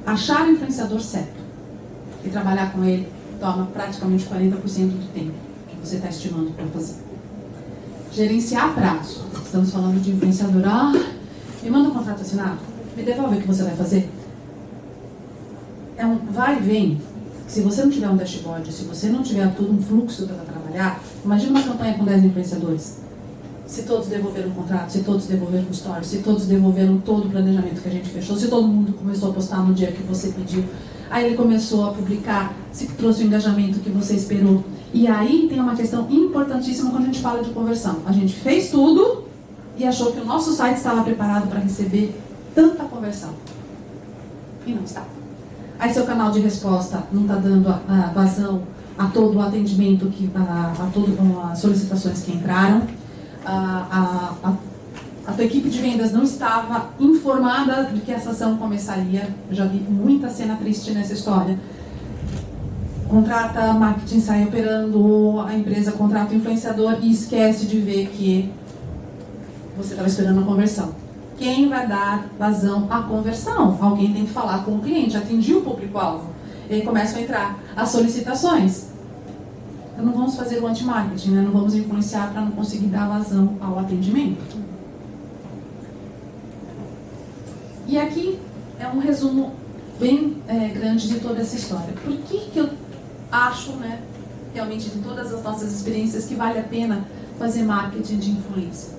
Achar o influenciador certo e trabalhar com ele toma praticamente 40% do tempo que você está estimando para fazer. Gerenciar prazo. Estamos falando de influenciador. Me manda um contrato assinado. Me devolve o que você vai fazer. É um vai e vem. Se você não tiver um dashboard, se você não tiver todo um fluxo para trabalhar, imagina uma campanha com 10 influenciadores. Se todos devolveram o contrato, se todos devolveram o story, se todos devolveram todo o planejamento que a gente fechou, se todo mundo começou a postar no dia que você pediu, aí ele começou a publicar, se trouxe o engajamento que você esperou. E aí tem uma questão importantíssima quando a gente fala de conversão. A gente fez tudo e achou que o nosso site estava preparado para receber tanta conversão. E não está. Aí seu canal de resposta não está dando vazão a todo o atendimento, a todas as solicitações que entraram. A tua equipe de vendas não estava informada de que essa ação começaria. Eu já vi muita cena triste nessa história. Contrata marketing, sai operando, a empresa contrata o influenciador e esquece de ver que você estava esperando a conversão. Quem vai dar vazão à conversão? Alguém tem que falar com o cliente, atingir o público-alvo. E aí começam a entrar as solicitações. Então não vamos fazer o anti-marketing, né? Não vamos influenciar para não conseguir dar vazão ao atendimento. E aqui é um resumo bem grande de toda essa história. Por que eu acho, né, realmente de todas as nossas experiências, que vale a pena fazer marketing de influência?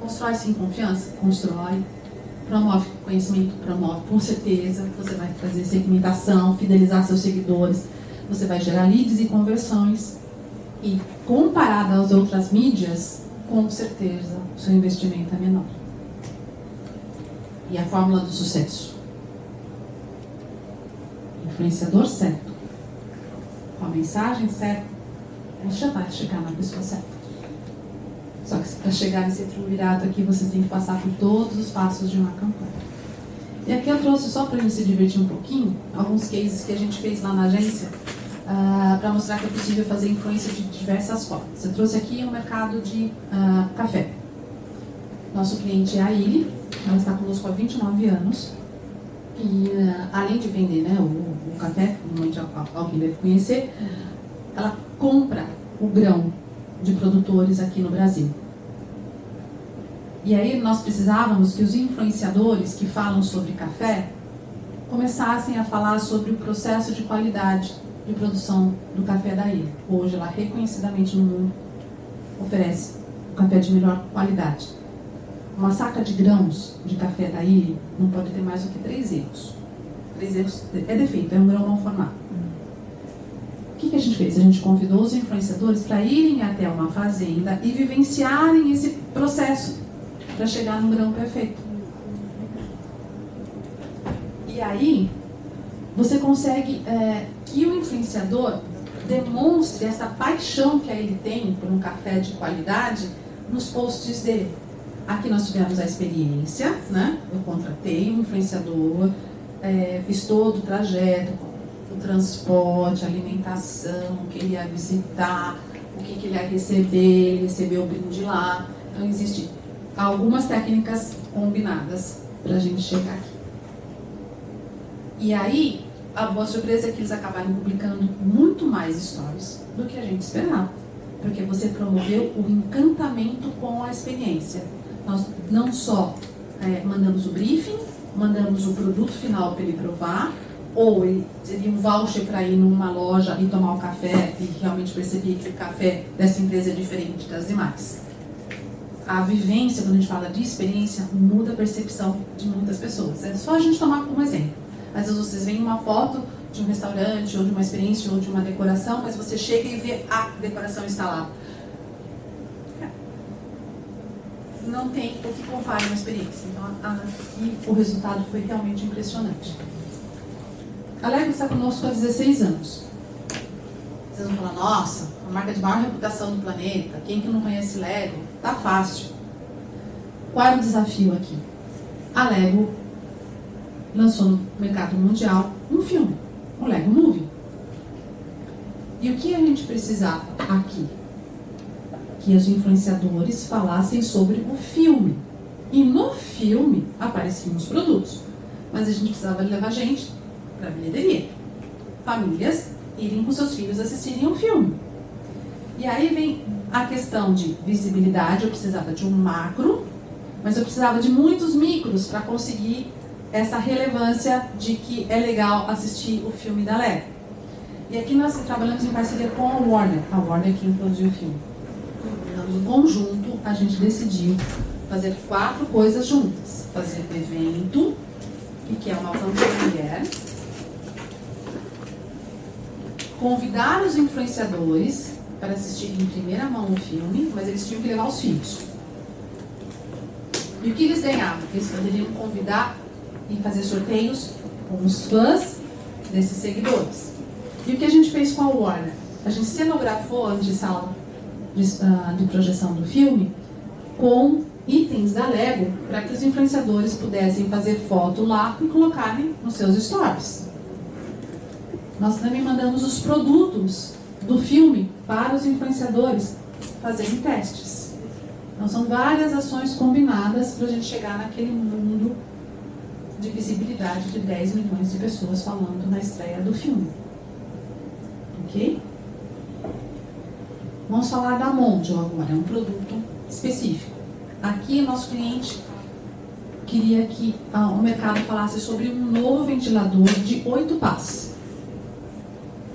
Constrói sim confiança? Constrói. Promove conhecimento? Promove, com certeza. Você vai fazer segmentação, fidelizar seus seguidores. Você vai gerar leads e conversões. E comparado às outras mídias, com certeza, o seu investimento é menor. E a fórmula do sucesso? Influenciador certo, com a mensagem certa, já vai chegar na pessoa certa. Só que para chegar nesse triunvirato aqui, vocês têm que passar por todos os passos de uma campanha. E aqui eu trouxe, só para a gente se divertir um pouquinho, alguns cases que a gente fez lá na agência, para mostrar que é possível fazer influência de diversas formas. Eu trouxe aqui um mercado de café. Nosso cliente é a Illy, ela está conosco há 29 anos. E além de vender, né, o café, normalmente alguém deve conhecer, ela compra o grão de produtores aqui no Brasil. E aí nós precisávamos que os influenciadores que falam sobre café começassem a falar sobre o processo de qualidade de produção do café da Illy. Hoje ela reconhecidamente no mundo oferece o café de melhor qualidade. Uma saca de grãos de café da Illy não pode ter mais do que 3 erros. 3 erros é defeito, é um grão mal formado. O que a gente fez? A gente convidou os influenciadores para irem até uma fazenda e vivenciarem esse processo para chegar no grão perfeito. E aí, você consegue que o influenciador demonstre essa paixão que ele tem por um café de qualidade nos posts dele. Aqui nós tivemos a experiência, né? Eu contratei um influenciador, fiz todo o trajeto, o transporte, a alimentação, o que ele ia visitar, o que ele ia receber, ele recebeu o brinde lá. Então, existem algumas técnicas combinadas para a gente chegar aqui. E aí, a boa surpresa é que eles acabaram publicando muito mais stories do que a gente esperava, porque você promoveu o encantamento com a experiência. Nós não só mandamos o briefing, mandamos o produto final para ele provar, ou ele seria um voucher para ir numa loja e tomar um café e realmente perceber que o café dessa empresa é diferente das demais. A vivência, quando a gente fala de experiência, muda a percepção de muitas pessoas. É só a gente tomar como exemplo. Às vezes vocês veem uma foto de um restaurante, ou de uma experiência, ou de uma decoração, mas você chega e vê a decoração instalada. Não tem o que compare uma experiência. Então, aqui o resultado foi realmente impressionante. A Lego está conosco há 16 anos. Vocês vão falar, nossa, a marca de maior reputação do planeta, quem que não conhece Lego? Tá fácil. Qual é o desafio aqui? A Lego lançou no mercado mundial um filme, o Lego Movie. E o que a gente precisava aqui? Que os influenciadores falassem sobre o filme. E no filme apareciam os produtos. Mas a gente precisava levar gente para a bilheteria. Famílias irem com seus filhos assistirem um filme. E aí vem a questão de visibilidade. Eu precisava de um macro, mas eu precisava de muitos micros para conseguir essa relevância de que é legal assistir o filme da Lego. E aqui nós trabalhamos em parceria com a Warner que produziu o filme. Em conjunto, a gente decidiu fazer 4 coisas juntas. Fazer o evento, que é uma campanha mulher. Convidar os influenciadores para assistirem em primeira mão o filme, mas eles tinham que levar os filhos. E o que eles ganhavam? Eles poderiam convidar e fazer sorteios com os fãs desses seguidores. E o que a gente fez com a Warner? A gente cenografou a antessala de projeção do filme com itens da Lego para que os influenciadores pudessem fazer foto lá e colocarem nos seus stories. Nós também mandamos os produtos do filme para os influenciadores fazerem testes. Então são várias ações combinadas para a gente chegar naquele mundo de visibilidade de 10 milhões de pessoas falando na estreia do filme. Ok? Vamos falar da Mondial agora, é um produto específico. Aqui, nosso cliente queria que o mercado falasse sobre um novo ventilador de 8 pás.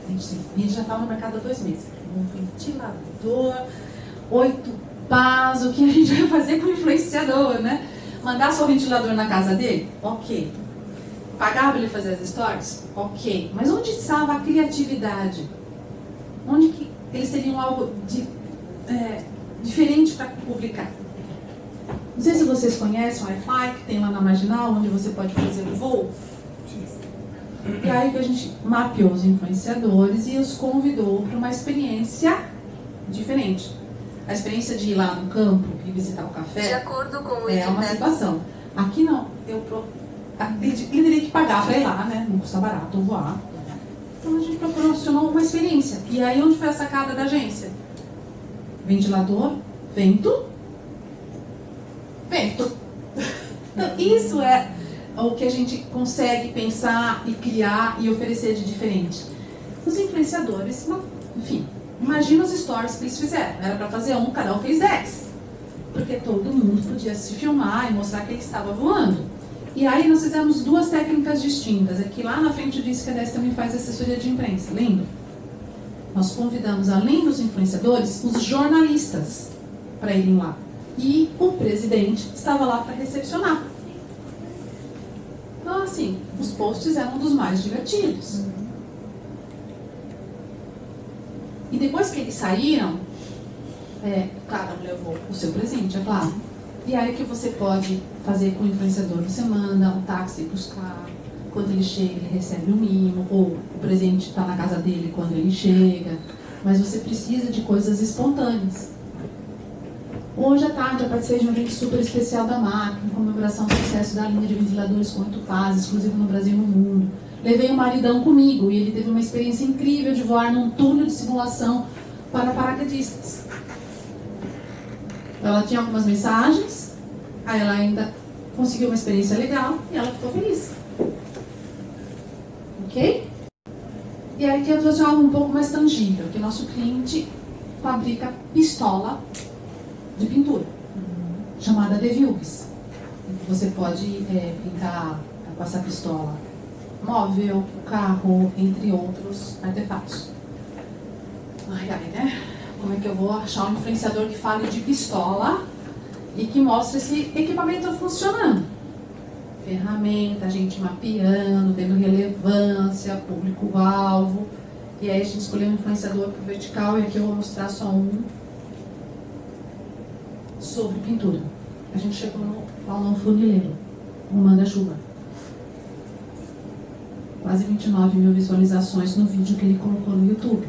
A gente já está no mercado há 2 meses. Um ventilador, 8 pás, o que a gente vai fazer com o influenciador, né? Mandar seu ventilador na casa dele? Ok. Pagar para ele fazer as stories? Ok. Mas onde estava a criatividade? Onde que eles teriam algo diferente para publicar? Não sei se vocês conhecem o Wi-Fi, que tem lá na Marginal, onde você pode fazer o voo. E aí que a gente mapeou os influenciadores e os convidou para uma experiência diferente. A experiência de ir lá no campo e visitar o café de acordo com o é uma situação. Aqui não, ele teria que pagar para ir lá, né? Não custa barato voar. Então a gente proporcionou uma experiência. E aí onde foi a sacada da agência? Ventilador, vento. Então, isso é o que a gente consegue pensar e criar e oferecer de diferente. Os influenciadores, enfim, imagina os stories que eles fizeram. Era para fazer um, cada um fez 10. Porque todo mundo podia se filmar e mostrar que ele estava voando. E aí nós fizemos 2 técnicas distintas. Aqui lá na frente disse que a Dess também faz assessoria de imprensa, lembra? Nós convidamos, além dos influenciadores, os jornalistas para irem lá. E o presidente estava lá para recepcionar. Então, assim, os posts eram um dos mais divertidos. E depois que eles saíram, cada um levou o seu presente, é claro. E aí o que você pode fazer com o influenciador? Você manda um táxi buscar, quando ele chega ele recebe um mimo, ou o presente está na casa dele quando ele chega. Mas você precisa de coisas espontâneas. Hoje à tarde eu participei de um evento super especial da marca, em comemoração do sucesso da linha de ventiladores com 8 pás, exclusivo no Brasil e no mundo. Levei o maridão comigo e ele teve uma experiência incrível de voar num túnel de simulação para paraquedistas. Ela tinha algumas mensagens, aí ela ainda conseguiu uma experiência legal e ela ficou feliz. Ok? E aí que eu trouxe algo um pouco mais tangível, que nosso cliente fabrica pistola de pintura, chamada Devilbes. Você pode pintar com essa pistola? Móvel, carro, entre outros artefatos. Ai, né? Como é que eu vou achar um influenciador que fale de pistola e que mostre esse equipamento funcionando? Ferramenta, a gente mapeando, vendo relevância, público-alvo. E aí a gente escolheu um influenciador para o vertical, e aqui eu vou mostrar só um sobre pintura. A gente chegou no Paulão Funileiro, o manda-chuva. Quase 29 mil visualizações no vídeo que ele colocou no YouTube.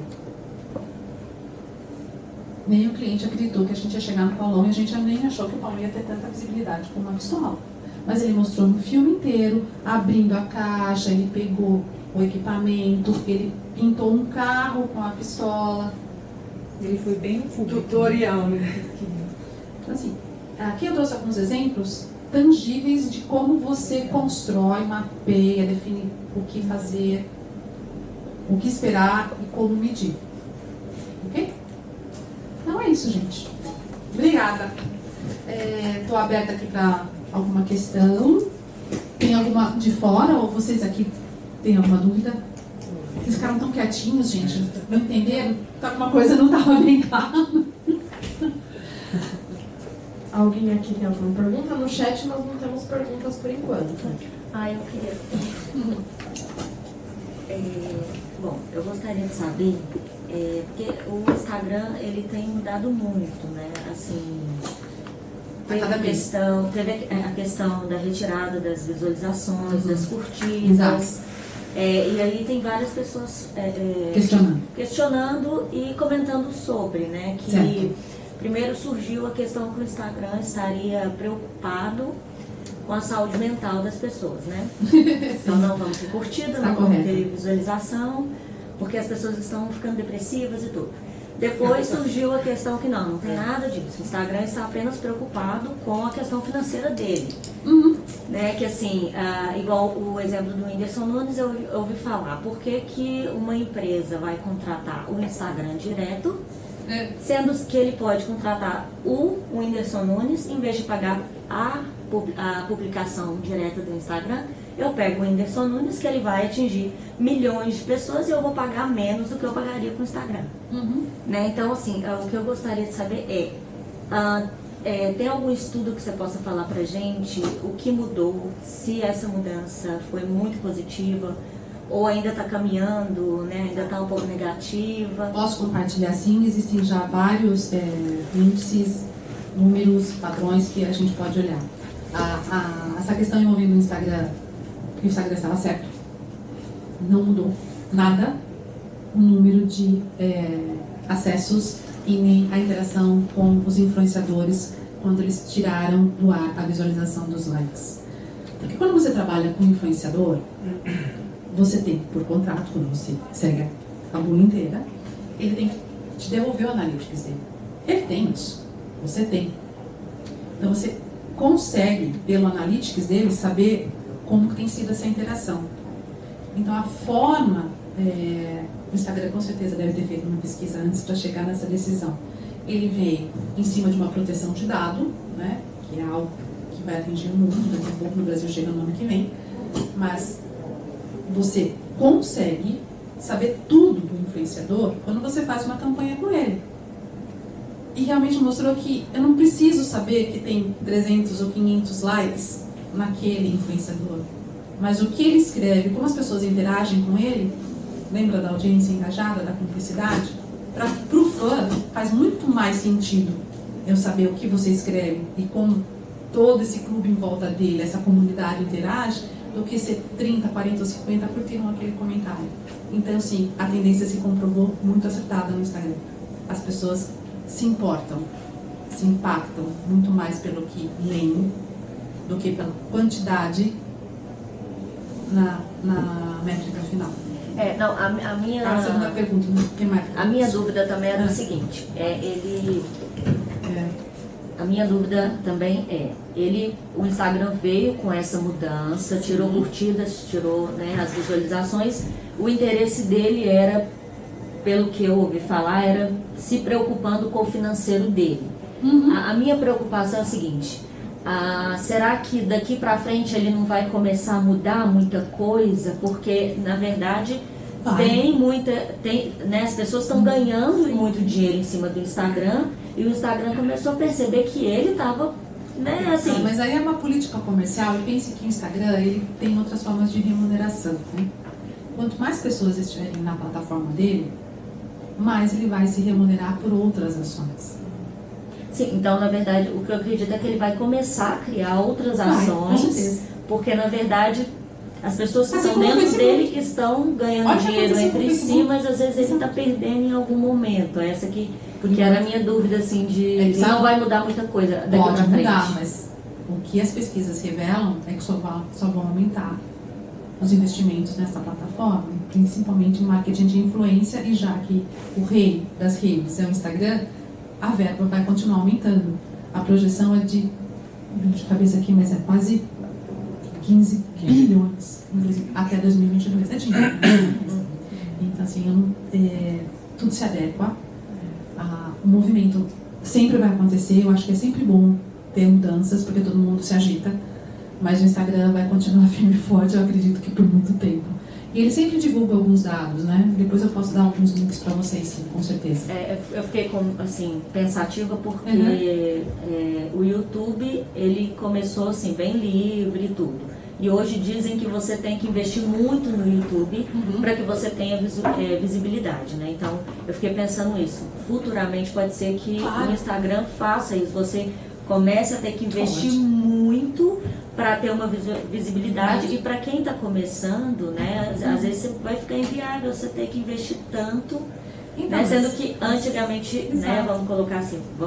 Nem o cliente acreditou que a gente ia chegar no Paulão, e a gente nem achou que o Paulão ia ter tanta visibilidade como uma pistola. Mas ele mostrou no filme inteiro, abrindo a caixa, ele pegou o equipamento, ele pintou um carro com a pistola. Ele foi bem tutorial, né? Então, assim, aqui eu trouxe alguns exemplos tangíveis de como você constrói, mapeia, define o que fazer, o que esperar e como medir. Ok? Então é isso, gente. Obrigada. Estou aberta aqui para alguma questão. Tem alguma de fora ou vocês aqui têm alguma dúvida? Vocês ficaram tão quietinhos, gente. Não entenderam? Alguma coisa não estava bem clara. Alguém aqui tem alguma pergunta? No chat nós não temos perguntas por enquanto. Eu queria... bom, eu gostaria de saber, porque o Instagram, ele tem mudado muito, né? Assim, teve a questão da retirada das visualizações, das curtidas. E aí tem várias pessoas questionando e comentando sobre, né? Que certo. Primeiro surgiu a questão que o Instagram estaria preocupado com a saúde mental das pessoas, né? Então não vamos ter curtida, não vamos ter visualização, porque as pessoas estão ficando depressivas e tudo. Depois surgiu a questão que não tem nada disso. O Instagram está apenas preocupado com a questão financeira dele. Né? Que assim, igual o exemplo do Whindersson Nunes, eu ouvi falar, por que uma empresa vai contratar o Instagram direto, sendo que ele pode contratar o Whindersson Nunes, em vez de pagar a publicação direta do Instagram, eu pego o Whindersson Nunes, que ele vai atingir milhões de pessoas, e eu vou pagar menos do que eu pagaria com o Instagram. Né? Então, assim, o que eu gostaria de saber tem algum estudo que você possa falar pra gente, o que mudou, se essa mudança foi muito positiva, ou ainda está caminhando, né? Ainda está um pouco negativa? Posso compartilhar sim, existem já vários índices, números, padrões que a gente pode olhar. Essa questão envolvendo o Instagram, que o Instagram estava certo, não mudou nada o número de acessos e nem a interação com os influenciadores quando eles tiraram do ar a visualização dos likes. Porque quando você trabalha com influenciador, você tem, por contrato, quando você segue a bula inteira, ele tem que te devolver o analytics dele. Ele tem isso. Você tem. Então você consegue, pelo analytics dele, saber como tem sido essa interação. Então a forma, o Instagram com certeza deve ter feito uma pesquisa antes para chegar nessa decisão. Ele veio em cima de uma proteção de dado, né, que é algo que vai atingir o mundo, daqui a pouco no Brasil chega no ano que vem, mas você consegue saber tudo do influenciador quando você faz uma campanha com ele. E realmente mostrou que eu não preciso saber que tem 300 ou 500 likes naquele influenciador. Mas o que ele escreve, como as pessoas interagem com ele, lembra da audiência engajada, da cumplicidade? Para o fã faz muito mais sentido eu saber o que você escreve e como todo esse clube em volta dele, essa comunidade interage, do que ser 30, 40 ou 50 curtiram aquele comentário. Então, sim, a tendência se comprovou muito acertada no Instagram. As pessoas se importam, se impactam muito mais pelo que leem do que pela quantidade na métrica final. A minha... A segunda pergunta, que mais? A minha dúvida também era o seguinte, a minha dúvida também o Instagram veio com essa mudança, tirou curtidas, tirou, né, as visualizações, o interesse dele era, pelo que eu ouvi falar, era se preocupando com o financeiro dele. A minha preocupação é a seguinte, será que daqui para frente ele não vai começar a mudar muita coisa? Porque, na verdade, né, as pessoas estão ganhando muito dinheiro em cima do Instagram e o Instagram começou a perceber que ele estava, né, assim... mas aí é uma política comercial e pense que o Instagram ele tem outras formas de remuneração, né? Quanto mais pessoas estiverem na plataforma dele, mais ele vai se remunerar por outras ações. Sim, então, na verdade, o que eu acredito é que ele vai começar a criar outras ações, porque, na verdade, as pessoas que estão dentro dele estão ganhando dinheiro entre si, mas às vezes ele está perdendo em algum momento. Essa aqui, porque era a minha dúvida, assim, de não vai mudar muita coisa daqui para frente. Pode mudar, mas o que as pesquisas revelam é que só vão aumentar os investimentos nessa plataforma, principalmente em marketing de influência, e já que o rei das redes é o Instagram, a verba vai continuar aumentando. A projeção é de cabeça aqui, mas é quase 15 bilhões, até 2022. É dinheiro. Então, assim, tudo se adequa. O movimento sempre vai acontecer. Eu acho que é sempre bom ter mudanças, porque todo mundo se agita. Mas o Instagram vai continuar firme e forte, eu acredito que por muito tempo. E ele sempre divulga alguns dados, né? Depois eu posso dar alguns links para vocês, sim, com certeza. Eu fiquei assim, pensativa porque o YouTube, ele começou assim, bem livre e tudo. E hoje dizem que você tem que investir muito no YouTube para que você tenha visibilidade, né? Então, eu fiquei pensando isso. Futuramente pode ser que o Instagram faça isso. Você comece a ter que investir muito para ter uma visibilidade, e para quem está começando, né, às vezes você vai ficar inviável você ter que investir tanto, então, né, sendo que antigamente, né, vamos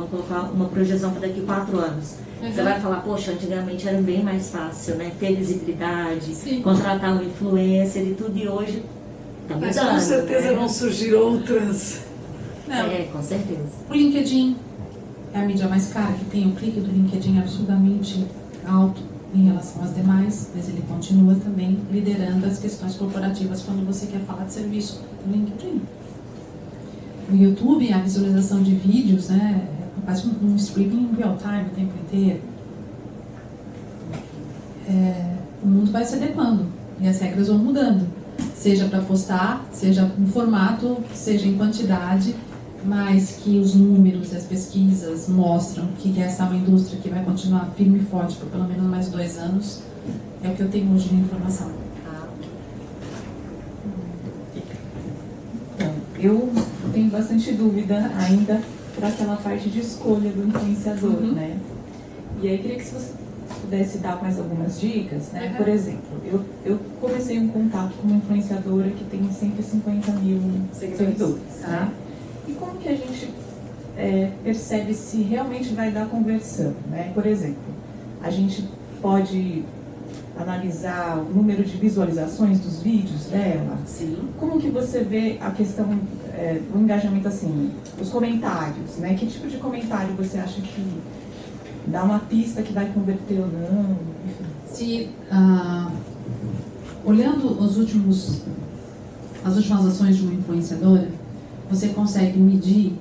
colocar uma projeção para daqui 4 anos. Você vai falar, poxa, antigamente era bem mais fácil, né, ter visibilidade, contratar um influencer e tudo, e hoje está mudando. Mas com certeza vão surgir outras. Com certeza. O LinkedIn é a mídia mais cara que tem. O clique do LinkedIn é absurdamente alto em relação às demais, mas ele continua também liderando as questões corporativas quando você quer falar de serviço no LinkedIn. No YouTube, a visualização de vídeos, né, faz um streaming em real time o tempo inteiro. O mundo vai se adequando e as regras vão mudando, seja para postar, seja em formato, seja em quantidade, mas que os números e as pesquisas mostram que essa é uma indústria que vai continuar firme e forte por pelo menos mais 2 anos, é o que eu tenho hoje de informação. Então, eu tenho bastante dúvida ainda para aquela parte de escolha do influenciador, né? E aí, queria que você pudesse dar mais algumas dicas, né? Por exemplo, eu comecei um contato com uma influenciadora que tem 150 mil seguidores, né? E como que a gente percebe se realmente vai dar conversão, né? Por exemplo, a gente pode analisar o número de visualizações dos vídeos dela? Sim. Como que você vê a questão do engajamento, assim, os comentários, né? Que tipo de comentário você acha que dá uma pista que vai converter ou não? Se, olhando as últimas ações de uma influenciadora, você consegue medir,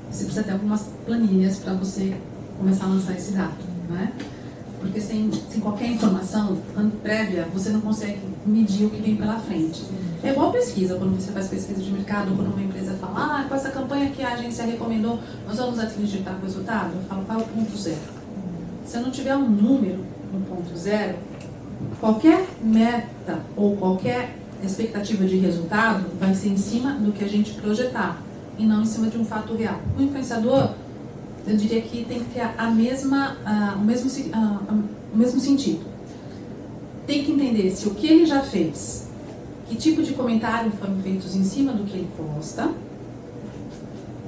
você precisa ter algumas planilhas para você começar a lançar esse dado, né? Porque sem qualquer informação prévia, você não consegue medir o que vem pela frente. É igual pesquisa, quando você faz pesquisa de mercado, quando uma empresa fala, com essa campanha que a agência recomendou, nós vamos atingir tal resultado, eu falo, qual é o ponto zero? Se eu não tiver um número no ponto zero, qualquer meta ou qualquer expectativa de resultado vai ser em cima do que a gente projetar e não em cima de um fato real. O influenciador, eu diria que tem que ter o mesmo sentido. Tem que entender se o que ele já fez, que tipo de comentário foram feitos em cima do que ele posta,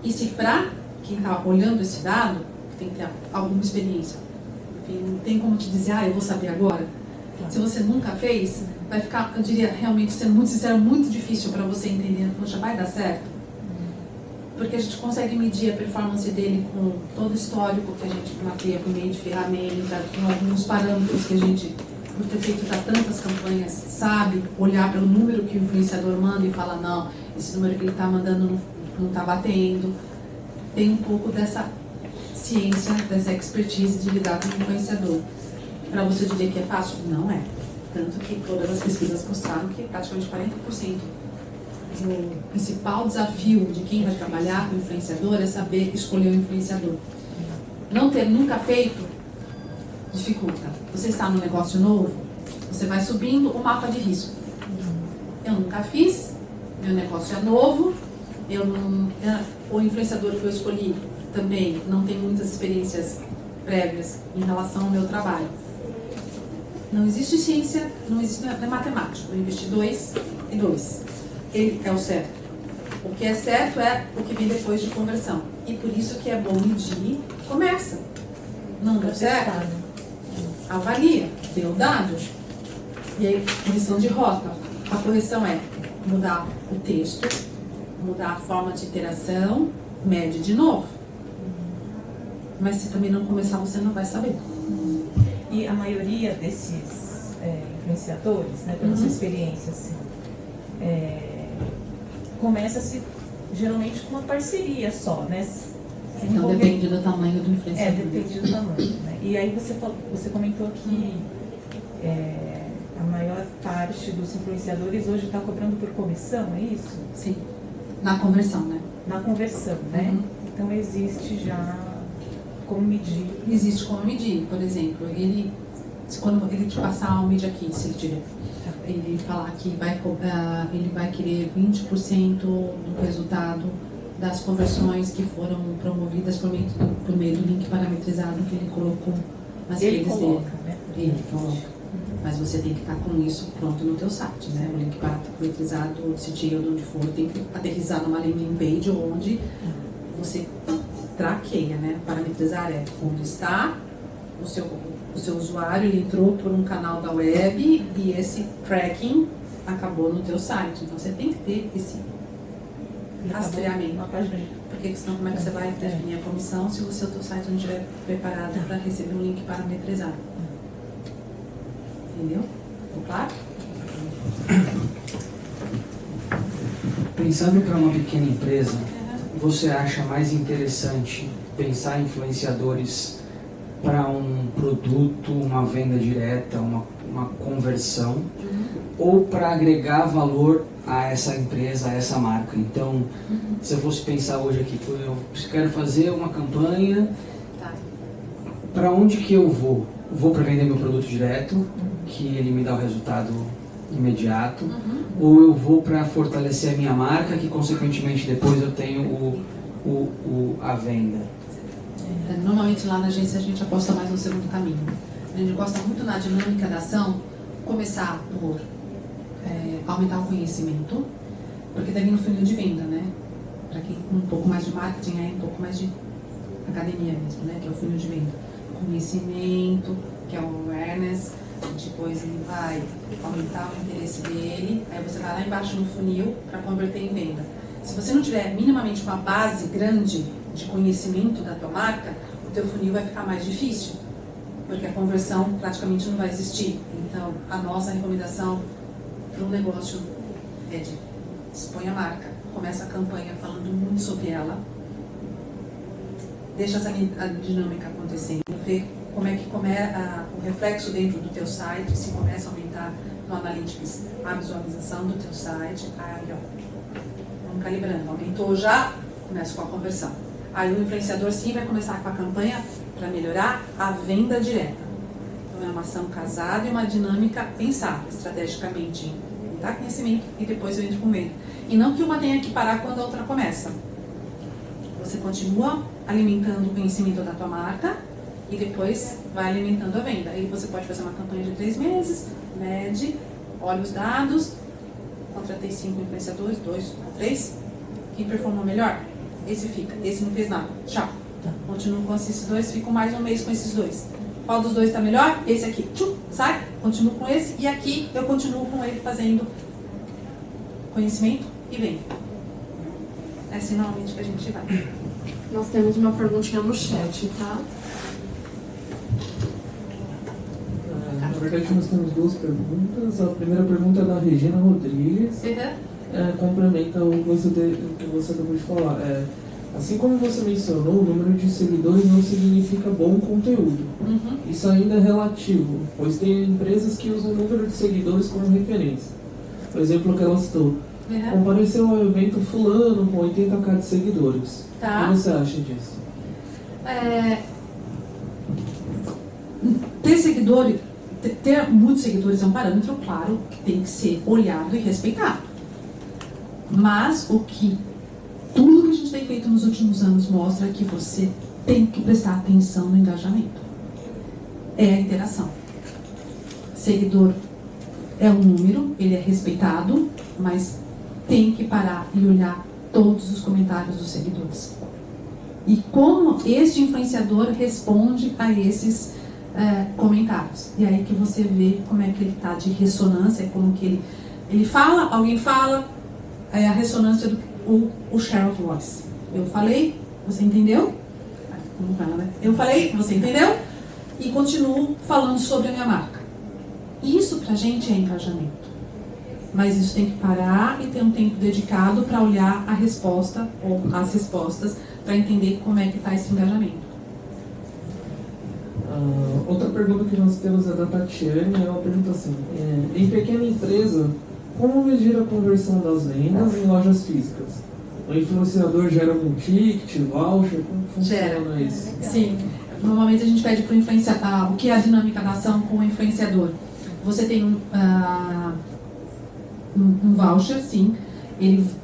e se para quem está olhando esse dado, tem que ter alguma experiência. Enfim, não tem como te dizer, eu vou saber agora. Se você nunca fez, vai ficar, eu diria, realmente, sendo muito sincero, muito difícil para você entender, poxa, vai dar certo? Porque a gente consegue medir a performance dele com todo o histórico que a gente mapeia por meio de ferramenta, com alguns parâmetros que a gente, por ter feito já tantas campanhas, sabe olhar pelo número que o influenciador manda e fala, não, esse número que ele está mandando não está batendo. Tem um pouco dessa ciência, dessa expertise de lidar com o influenciador. Para você dizer que é fácil? Não é. Tanto que todas as pesquisas mostraram que praticamente 40% do principal desafio de quem vai trabalhar com influenciador é saber escolher o influenciador. Não ter nunca feito dificulta. Você está no negócio novo, você vai subindo o mapa de risco. Eu nunca fiz, meu negócio é novo, o influenciador que eu escolhi também não tem muitas experiências prévias em relação ao meu trabalho. Não existe ciência, não existe matemática. Eu investi 2 e 2. Ele é o certo. O que é certo é o que vem depois de conversão. E por isso que é bom medir, começa. Não deu certo? Avalia, deu dado. E aí, correção de rota. A correção é mudar o texto, mudar a forma de interação, mede de novo. Mas se também não começar, você não vai saber. E a maioria desses influenciadores, né, pela sua experiência, assim, começa-se geralmente com uma parceria só, né? Então depende do tamanho do influenciador. Depende do tamanho, né? E aí você comentou que a maior parte dos influenciadores hoje está cobrando por comissão, é isso? Sim, na conversão, né? Na conversão, né? Então existe já como medir. Existe como medir, por exemplo, quando ele te passar o Media Kit, se ele tiver, ele falar que ele vai querer 20% do resultado das conversões que foram promovidas por meio do link parametrizado que ele colocou nas redes dele. Né? Ele coloca. Mas você tem que estar com isso pronto no teu site, né? O link parametrizado, se tira de onde for, tem que aterrissar numa landing page onde você traqueia, né? Parametrizar é onde está o seu usuário, ele entrou por um canal da web e esse tracking acabou no teu site. Então você tem que ter esse rastreamento. Porque senão como é que você vai definir a comissão se o seu site não estiver preparado para receber um link parametrizado? Entendeu? Ficou claro? Pensando para uma pequena empresa, você acha mais interessante pensar em influenciadores para um produto, uma venda direta, uma conversão, ou para agregar valor a essa empresa, a essa marca? Então, se eu fosse pensar hoje aqui, eu quero fazer uma campanha, para onde que eu vou? Vou para vender meu produto direto, que ele me dá o resultado imediato, ou eu vou para fortalecer a minha marca, que consequentemente depois eu tenho a venda? Normalmente lá na agência a gente aposta mais no segundo caminho. A gente gosta muito na dinâmica da ação, começar por aumentar o conhecimento, porque daí no funil de venda, né? Para quem com um pouco mais de marketing, um pouco mais de academia mesmo, né? Que é o funil de venda. Conhecimento, que é o awareness, depois ele vai aumentar o interesse dele, aí você vai lá embaixo no funil para converter em venda. Se você não tiver minimamente uma base grande de conhecimento da tua marca, o teu funil vai ficar mais difícil, porque a conversão praticamente não vai existir. Então, a nossa recomendação para um negócio é de expõe a marca, começa a campanha falando muito sobre ela, deixa a dinâmica acontecendo, vê como é que o reflexo dentro do teu site, se começa a aumentar no Analytics a visualização do teu site, aí ó, vamos calibrando, aumentou já, começa com a conversão. Aí o influenciador sim vai começar com a campanha para melhorar a venda direta. Então é uma ação casada e uma dinâmica pensada estrategicamente em dar conhecimento e depois eu entro com venda. E não que uma tenha que parar quando a outra começa. Você continua alimentando o conhecimento da tua marca e depois vai alimentando a venda. Aí você pode fazer uma campanha de 3 meses, mede, olha os dados, contratei 5 influenciadores, 2 ou 3, quem performou melhor? Esse fica, esse não fez nada, tchau. Continuo com esses 2, fico mais um mês com esses 2. Qual dos 2 está melhor? Esse aqui, tchum, sai, continuo com esse e aqui eu continuo com ele fazendo conhecimento e venda. É assim normalmente que a gente vai. Nós temos uma perguntinha no chat, tá? Na verdade, nós temos 2 perguntas. A primeira pergunta é da Regina Rodrigues. Complementa o que você acabou de falar. Assim como você mencionou, o número de seguidores não significa bom conteúdo. Isso ainda é relativo, pois tem empresas que usam o número de seguidores como referência. Por exemplo, que ela citou, compareceu ao evento fulano com 80k de seguidores. Tá. O que você acha disso? Ter muitos seguidores é um parâmetro, claro, que tem que ser olhado e respeitado. Mas tudo que a gente tem feito nos últimos anos mostra que você tem que prestar atenção no engajamento. É a interação. Seguidor é um número, ele é respeitado, mas tem que parar e olhar todos os comentários dos seguidores. E como este influenciador responde a esses comentários. E aí que você vê como é que ele está de ressonância, como que ele fala, alguém fala, é a ressonância do share of voice. Eu falei, você entendeu? Como fala, né? Eu falei, você entendeu? E continuo falando sobre a minha marca. Isso pra gente é engajamento. Mas isso tem que parar e ter um tempo dedicado para olhar a resposta ou as respostas para entender como é que está esse engajamento. Outra pergunta que nós temos é da Tatiane. Ela pergunta assim: em pequena empresa, como medir a conversão das vendas em lojas físicas? O influenciador gera algum ticket, voucher? Como funciona isso? Sim. Normalmente a gente pede para o influenciador o que é a dinâmica da ação com o influenciador. Você tem um voucher, sim.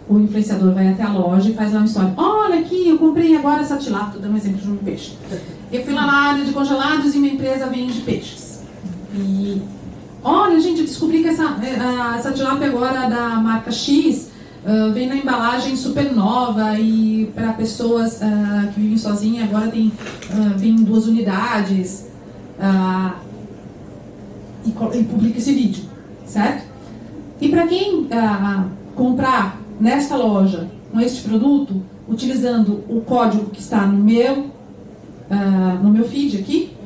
O influenciador vai até a loja e faz lá uma história. Olha aqui, eu comprei agora essa tilápia, estou dando um exemplo de um peixe. Eu fui lá na área de congelados e minha empresa vende peixes. E olha, gente, eu descobri que essa tilápia agora da marca X vem na embalagem super nova e para pessoas que vivem sozinhas agora vem 2 unidades. E publica esse vídeo, certo? E para quem comprar nesta loja com este produto, utilizando o código que está no meu feed aqui,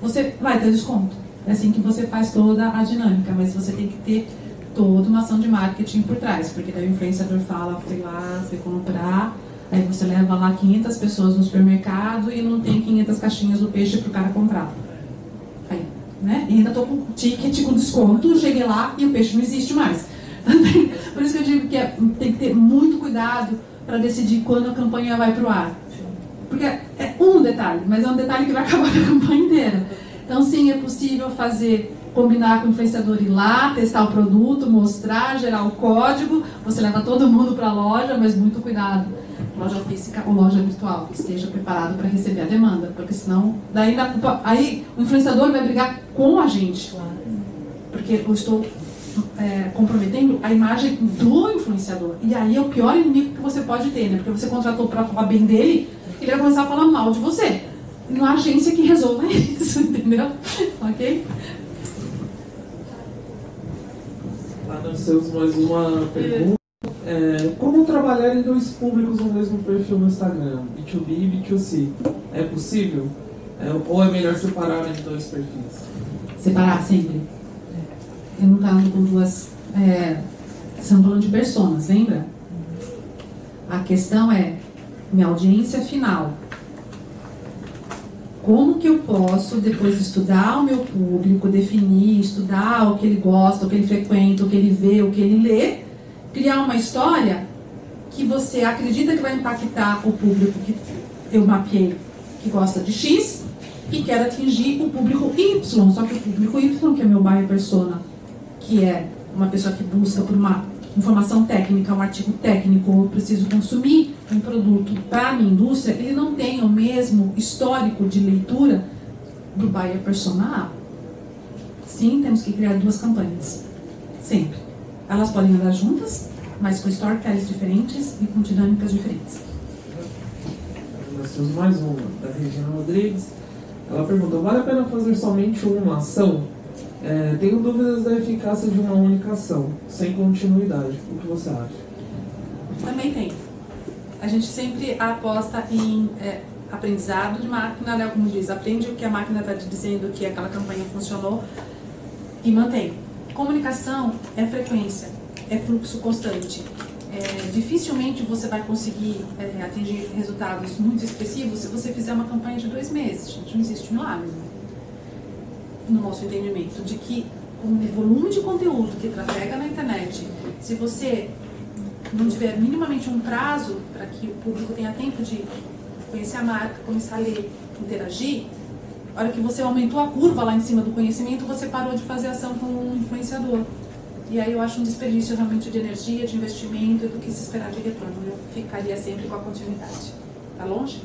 você vai ter desconto. É assim que você faz toda a dinâmica, mas você tem que ter toda uma ação de marketing por trás, porque daí o influenciador fala, fui lá, fui comprar, aí você leva lá 500 pessoas no supermercado e não tem 500 caixinhas do peixe para o cara comprar. Aí, né? E ainda estou com ticket com desconto, cheguei lá e o peixe não existe mais. Por isso que eu digo que tem que ter muito cuidado para decidir quando a campanha vai para o ar. Porque é um detalhe, mas é um detalhe que vai acabar com a campanha inteira. Então, sim, é possível combinar com o influenciador, ir lá, testar o produto, mostrar, gerar o código, você leva todo mundo para a loja, mas muito cuidado. Loja física ou loja virtual, que esteja preparado para receber a demanda, porque senão, aí o influenciador vai brigar com a gente, porque eu estou comprometendo a imagem do influenciador. E aí é o pior inimigo que você pode ter, né? Porque você contratou para falar bem dele, ele vai começar a falar mal de você. Não há agência que resolva isso, entendeu? Ok? Nós temos mais uma pergunta. Como trabalhar em 2 públicos no mesmo perfil no Instagram, B2B e B2C? É possível? Ou é melhor separar em 2 perfis? Separar sempre. Eu não estava com 2... Estamos falando de personas, lembra? A questão é minha audiência final. Como que eu posso, depois de estudar o meu público, definir, estudar o que ele gosta, o que ele frequenta, o que ele vê, o que ele lê, criar uma história que você acredita que vai impactar o público que eu mapeei, que gosta de X, e quer atingir o público Y, só que o público Y, que é meu buyer persona, que é uma pessoa que busca por uma informação técnica, um artigo técnico, eu preciso consumir um produto para a minha indústria, ele não tem o mesmo histórico de leitura do buyer persona A. Sim, temos que criar 2 campanhas. Sempre. Elas podem andar juntas, mas com storytellings diferentes e com dinâmicas diferentes. Nós temos mais uma, da Regina Rodrigues. Ela pergunta: vale a pena fazer somente uma ação? Tenho dúvidas da eficácia de uma única ação, sem continuidade. O que você acha? Também tem. A gente sempre aposta em aprendizado de máquina, né? Como diz, aprende o que a máquina está te dizendo que aquela campanha funcionou e mantém. Comunicação é frequência, é fluxo constante, dificilmente você vai conseguir atingir resultados muito expressivos se você fizer uma campanha de 2 meses. Gente, não existe milagre, né? No nosso entendimento, de que com o volume de conteúdo que trafega na internet, se você não tiver minimamente um prazo para que o público tenha tempo de conhecer a marca, começar a ler, interagir, a hora que você aumentou a curva lá em cima do conhecimento, você parou de fazer ação com um influenciador. E aí eu acho um desperdício realmente de energia, de investimento e do que se esperar de retorno. Eu ficaria sempre com a continuidade. Tá longe?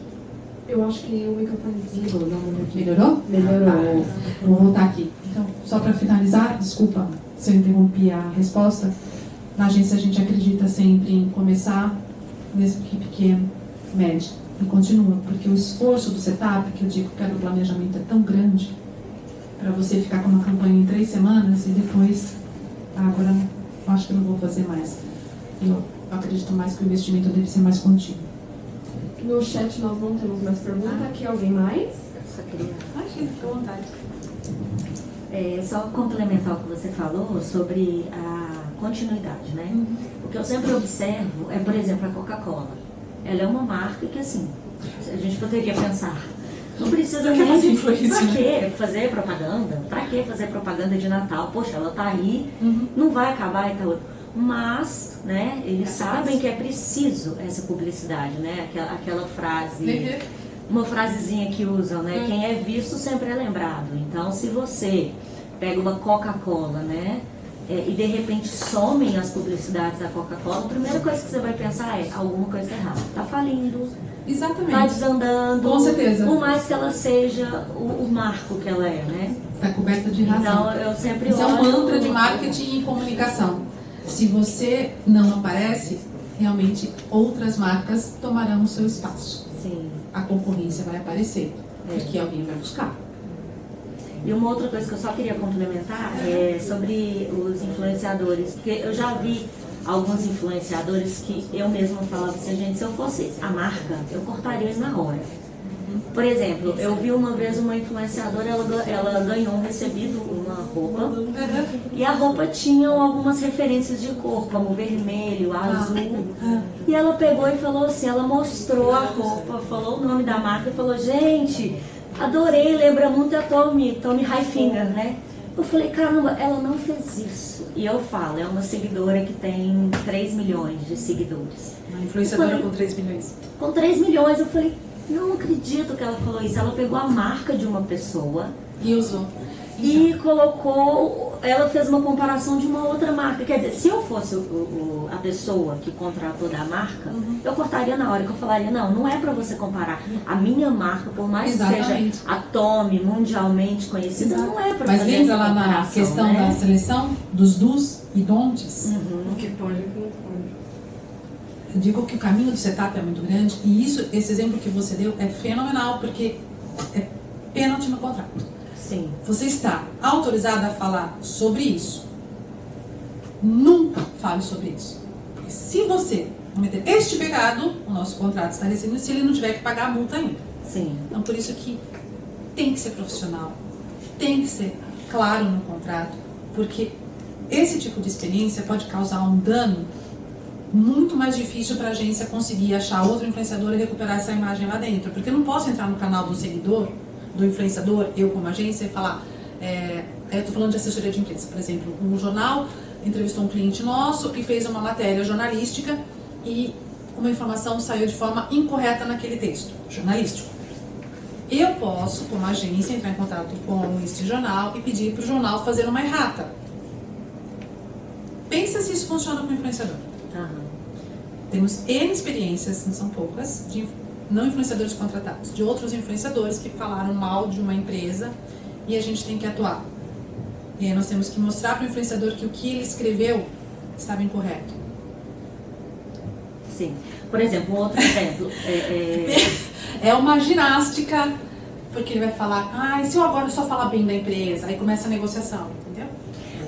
Eu acho que o microfone desligou. Melhorou? Melhorou. Vou voltar aqui. Então, só para finalizar, desculpa se eu interrompi a resposta, na agência a gente acredita sempre em começar, mesmo que pequeno, médio, e continua, porque o esforço do setup, que eu digo que o planejamento é tão grande, para você ficar com uma campanha em 3 semanas e depois, agora eu acho que eu não vou fazer mais. Eu acredito mais que o investimento deve ser mais contínuo. No chat nós não temos mais perguntas. Aqui alguém mais? Só queria... Imagina, fica à vontade. Só complementar o que você falou sobre a continuidade, né? O que eu sempre observo é, por exemplo, a Coca-Cola. Ela é uma marca que, assim, a gente poderia pensar, não precisa nem fazer influência, pra quê fazer propaganda? Pra que fazer propaganda de Natal? Poxa, ela tá aí, não vai acabar e tal. Mas, né, eles sabem que é preciso essa publicidade, né? Aquela frase, uma frasezinha que usam, né? Quem é visto sempre é lembrado. Então, se você pega uma Coca-Cola, né? E de repente somem as publicidades da Coca-Cola, a primeira coisa que você vai pensar é alguma coisa errada. Tá falindo, Exatamente. tá desandando. Com certeza. Por mais que ela seja o marco que ela é, né? Está coberta de razão. Então, eu sempre Isso é um olho... mantra de marketing e comunicação. Se você não aparece, realmente outras marcas tomarão o seu espaço. Sim. A concorrência vai aparecer, porque alguém vai buscar. E uma outra coisa que eu só queria complementar é sobre os influenciadores, porque eu já vi alguns influenciadores que eu mesma falava assim, gente, se eu fosse a marca, eu cortaria eles na hora. Por exemplo, eu vi uma vez uma influenciadora, ela ganhou um recebido, uma roupa, e a roupa tinha algumas referências de cor, como vermelho, azul, e ela pegou e falou assim, ela mostrou a roupa, falou o nome da marca e falou, gente, adorei, lembra muito a Tommy Hilfiger, né? Eu falei, caramba, ela não fez isso. E eu falo, é uma seguidora que tem 3 milhões de seguidores. Uma influenciadora com 3 milhões. Com 3 milhões, eu falei, não acredito que ela falou isso. Ela pegou a marca de uma pessoa E usou. e colocou, ela fez uma comparação de uma outra marca. Quer dizer, se eu fosse a pessoa que contratou da marca, eu cortaria na hora, que eu falaria, não é pra você comparar. A minha marca, por mais que Exatamente. seja a Tommy, mundialmente conhecida, não é pra Mas fazer lembra essa lá na comparação, questão né? da seleção dos do's e don'ts? O que pode e o que não pode. Eu digo que o caminho do setup é muito grande e esse exemplo que você deu é fenomenal, porque é pênalti no contrato. Sim. Você está autorizada a falar sobre isso. Nunca fale sobre isso. Porque se você cometer este pecado, o nosso contrato está recebendo se ele não tiver que pagar a multa ainda. Sim. Então, por isso que tem que ser profissional, tem que ser claro no contrato, porque esse tipo de experiência pode causar um dano muito mais difícil para a agência conseguir achar outro influenciador e recuperar essa imagem lá dentro. Porque eu não posso entrar no canal do seguidor, do influenciador, eu como agência, e falar... eu estou falando de assessoria de imprensa, por exemplo. Um jornal entrevistou um cliente nosso e fez uma matéria jornalística e uma informação saiu de forma incorreta naquele texto jornalístico. Eu posso, como agência, entrar em contato com esse jornal e pedir para o jornal fazer uma errata. Pensa se isso funciona com o influenciador. Temos N experiências, não são poucas, de não influenciadores contratados, de outros influenciadores que falaram mal de uma empresa e a gente tem que atuar. E aí nós temos que mostrar para o influenciador que o que ele escreveu estava incorreto. Sim. Por exemplo, um outro exemplo. É uma ginástica, porque ele vai falar, e se eu agora só falar bem da empresa? Aí começa a negociação, entendeu?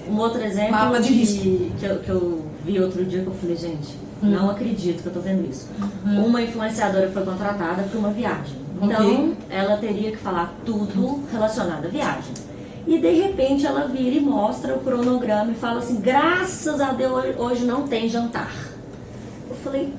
Um outro exemplo Mapa de risco. que eu vi outro dia que eu falei, gente, não acredito que eu tô vendo isso. Uma influenciadora foi contratada para uma viagem. Então, ela teria que falar tudo relacionado à viagem. E de repente ela vira e mostra o cronograma e fala assim, graças a Deus hoje não tem jantar. eu falei,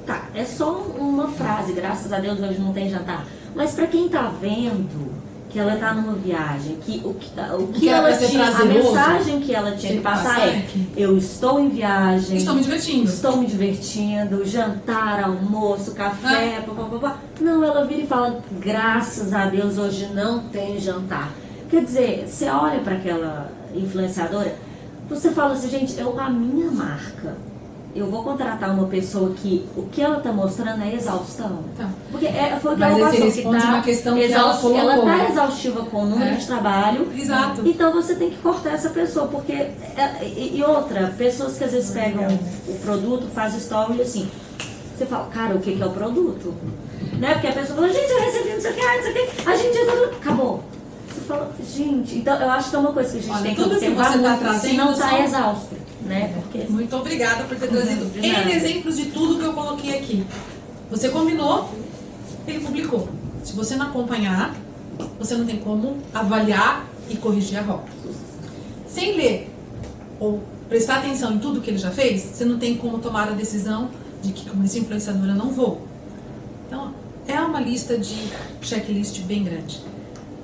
tá, é só uma frase, graças a Deus hoje não tem jantar. Mas para quem tá vendo que ela tá numa viagem, o que ela tinha, a mensagem que ela tinha que passar é: eu estou em viagem, estou me divertindo, jantar, almoço, café, papapá. Não, ela vira e fala, graças a Deus hoje não tem jantar. Quer dizer, você olha para aquela influenciadora, você fala assim, gente, a minha marca, eu vou contratar uma pessoa que o que ela está mostrando é exaustão. Tá. Porque foi o que mas ela passou, que tá uma questão que ela colocou. Ela está exaustiva com o número de trabalho. Exato. Então você tem que cortar essa pessoa, porque... E outra, pessoas que às vezes pegam o produto, fazem story assim, você fala, cara, o que é o produto? Né? Porque a pessoa fala, gente, eu recebi não sei o que, não sei o que, a gente já acabou. Você fala, gente, então eu acho que é uma coisa que a gente tem que observar muito, se não está exausto. Né? Porque... Muito obrigada por ter trazido N exemplos de tudo que eu coloquei aqui. Você combinou, ele publicou. Se você não acompanhar, você não tem como avaliar e corrigir a rota. Sem ler ou prestar atenção em tudo que ele já fez, você não tem como tomar a decisão de que, como essa influenciadora, eu não vou. Então, é uma lista de checklist bem grande.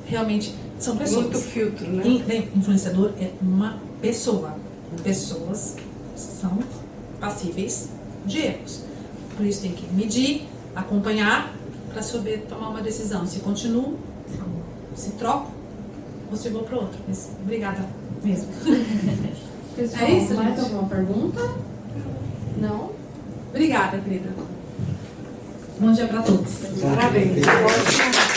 Realmente, são pessoas. Muito filtro, né? Influenciador é uma pessoa. Pessoas são passíveis de erros. Por isso tem que medir, acompanhar, para saber tomar uma decisão. Se continuo, se troco, ou se vou para outro. Mas, obrigada mesmo. Pessoal, É isso, mais gente? alguma pergunta? Não? Obrigada, querida. Bom dia para todos. Parabéns. Ótimo.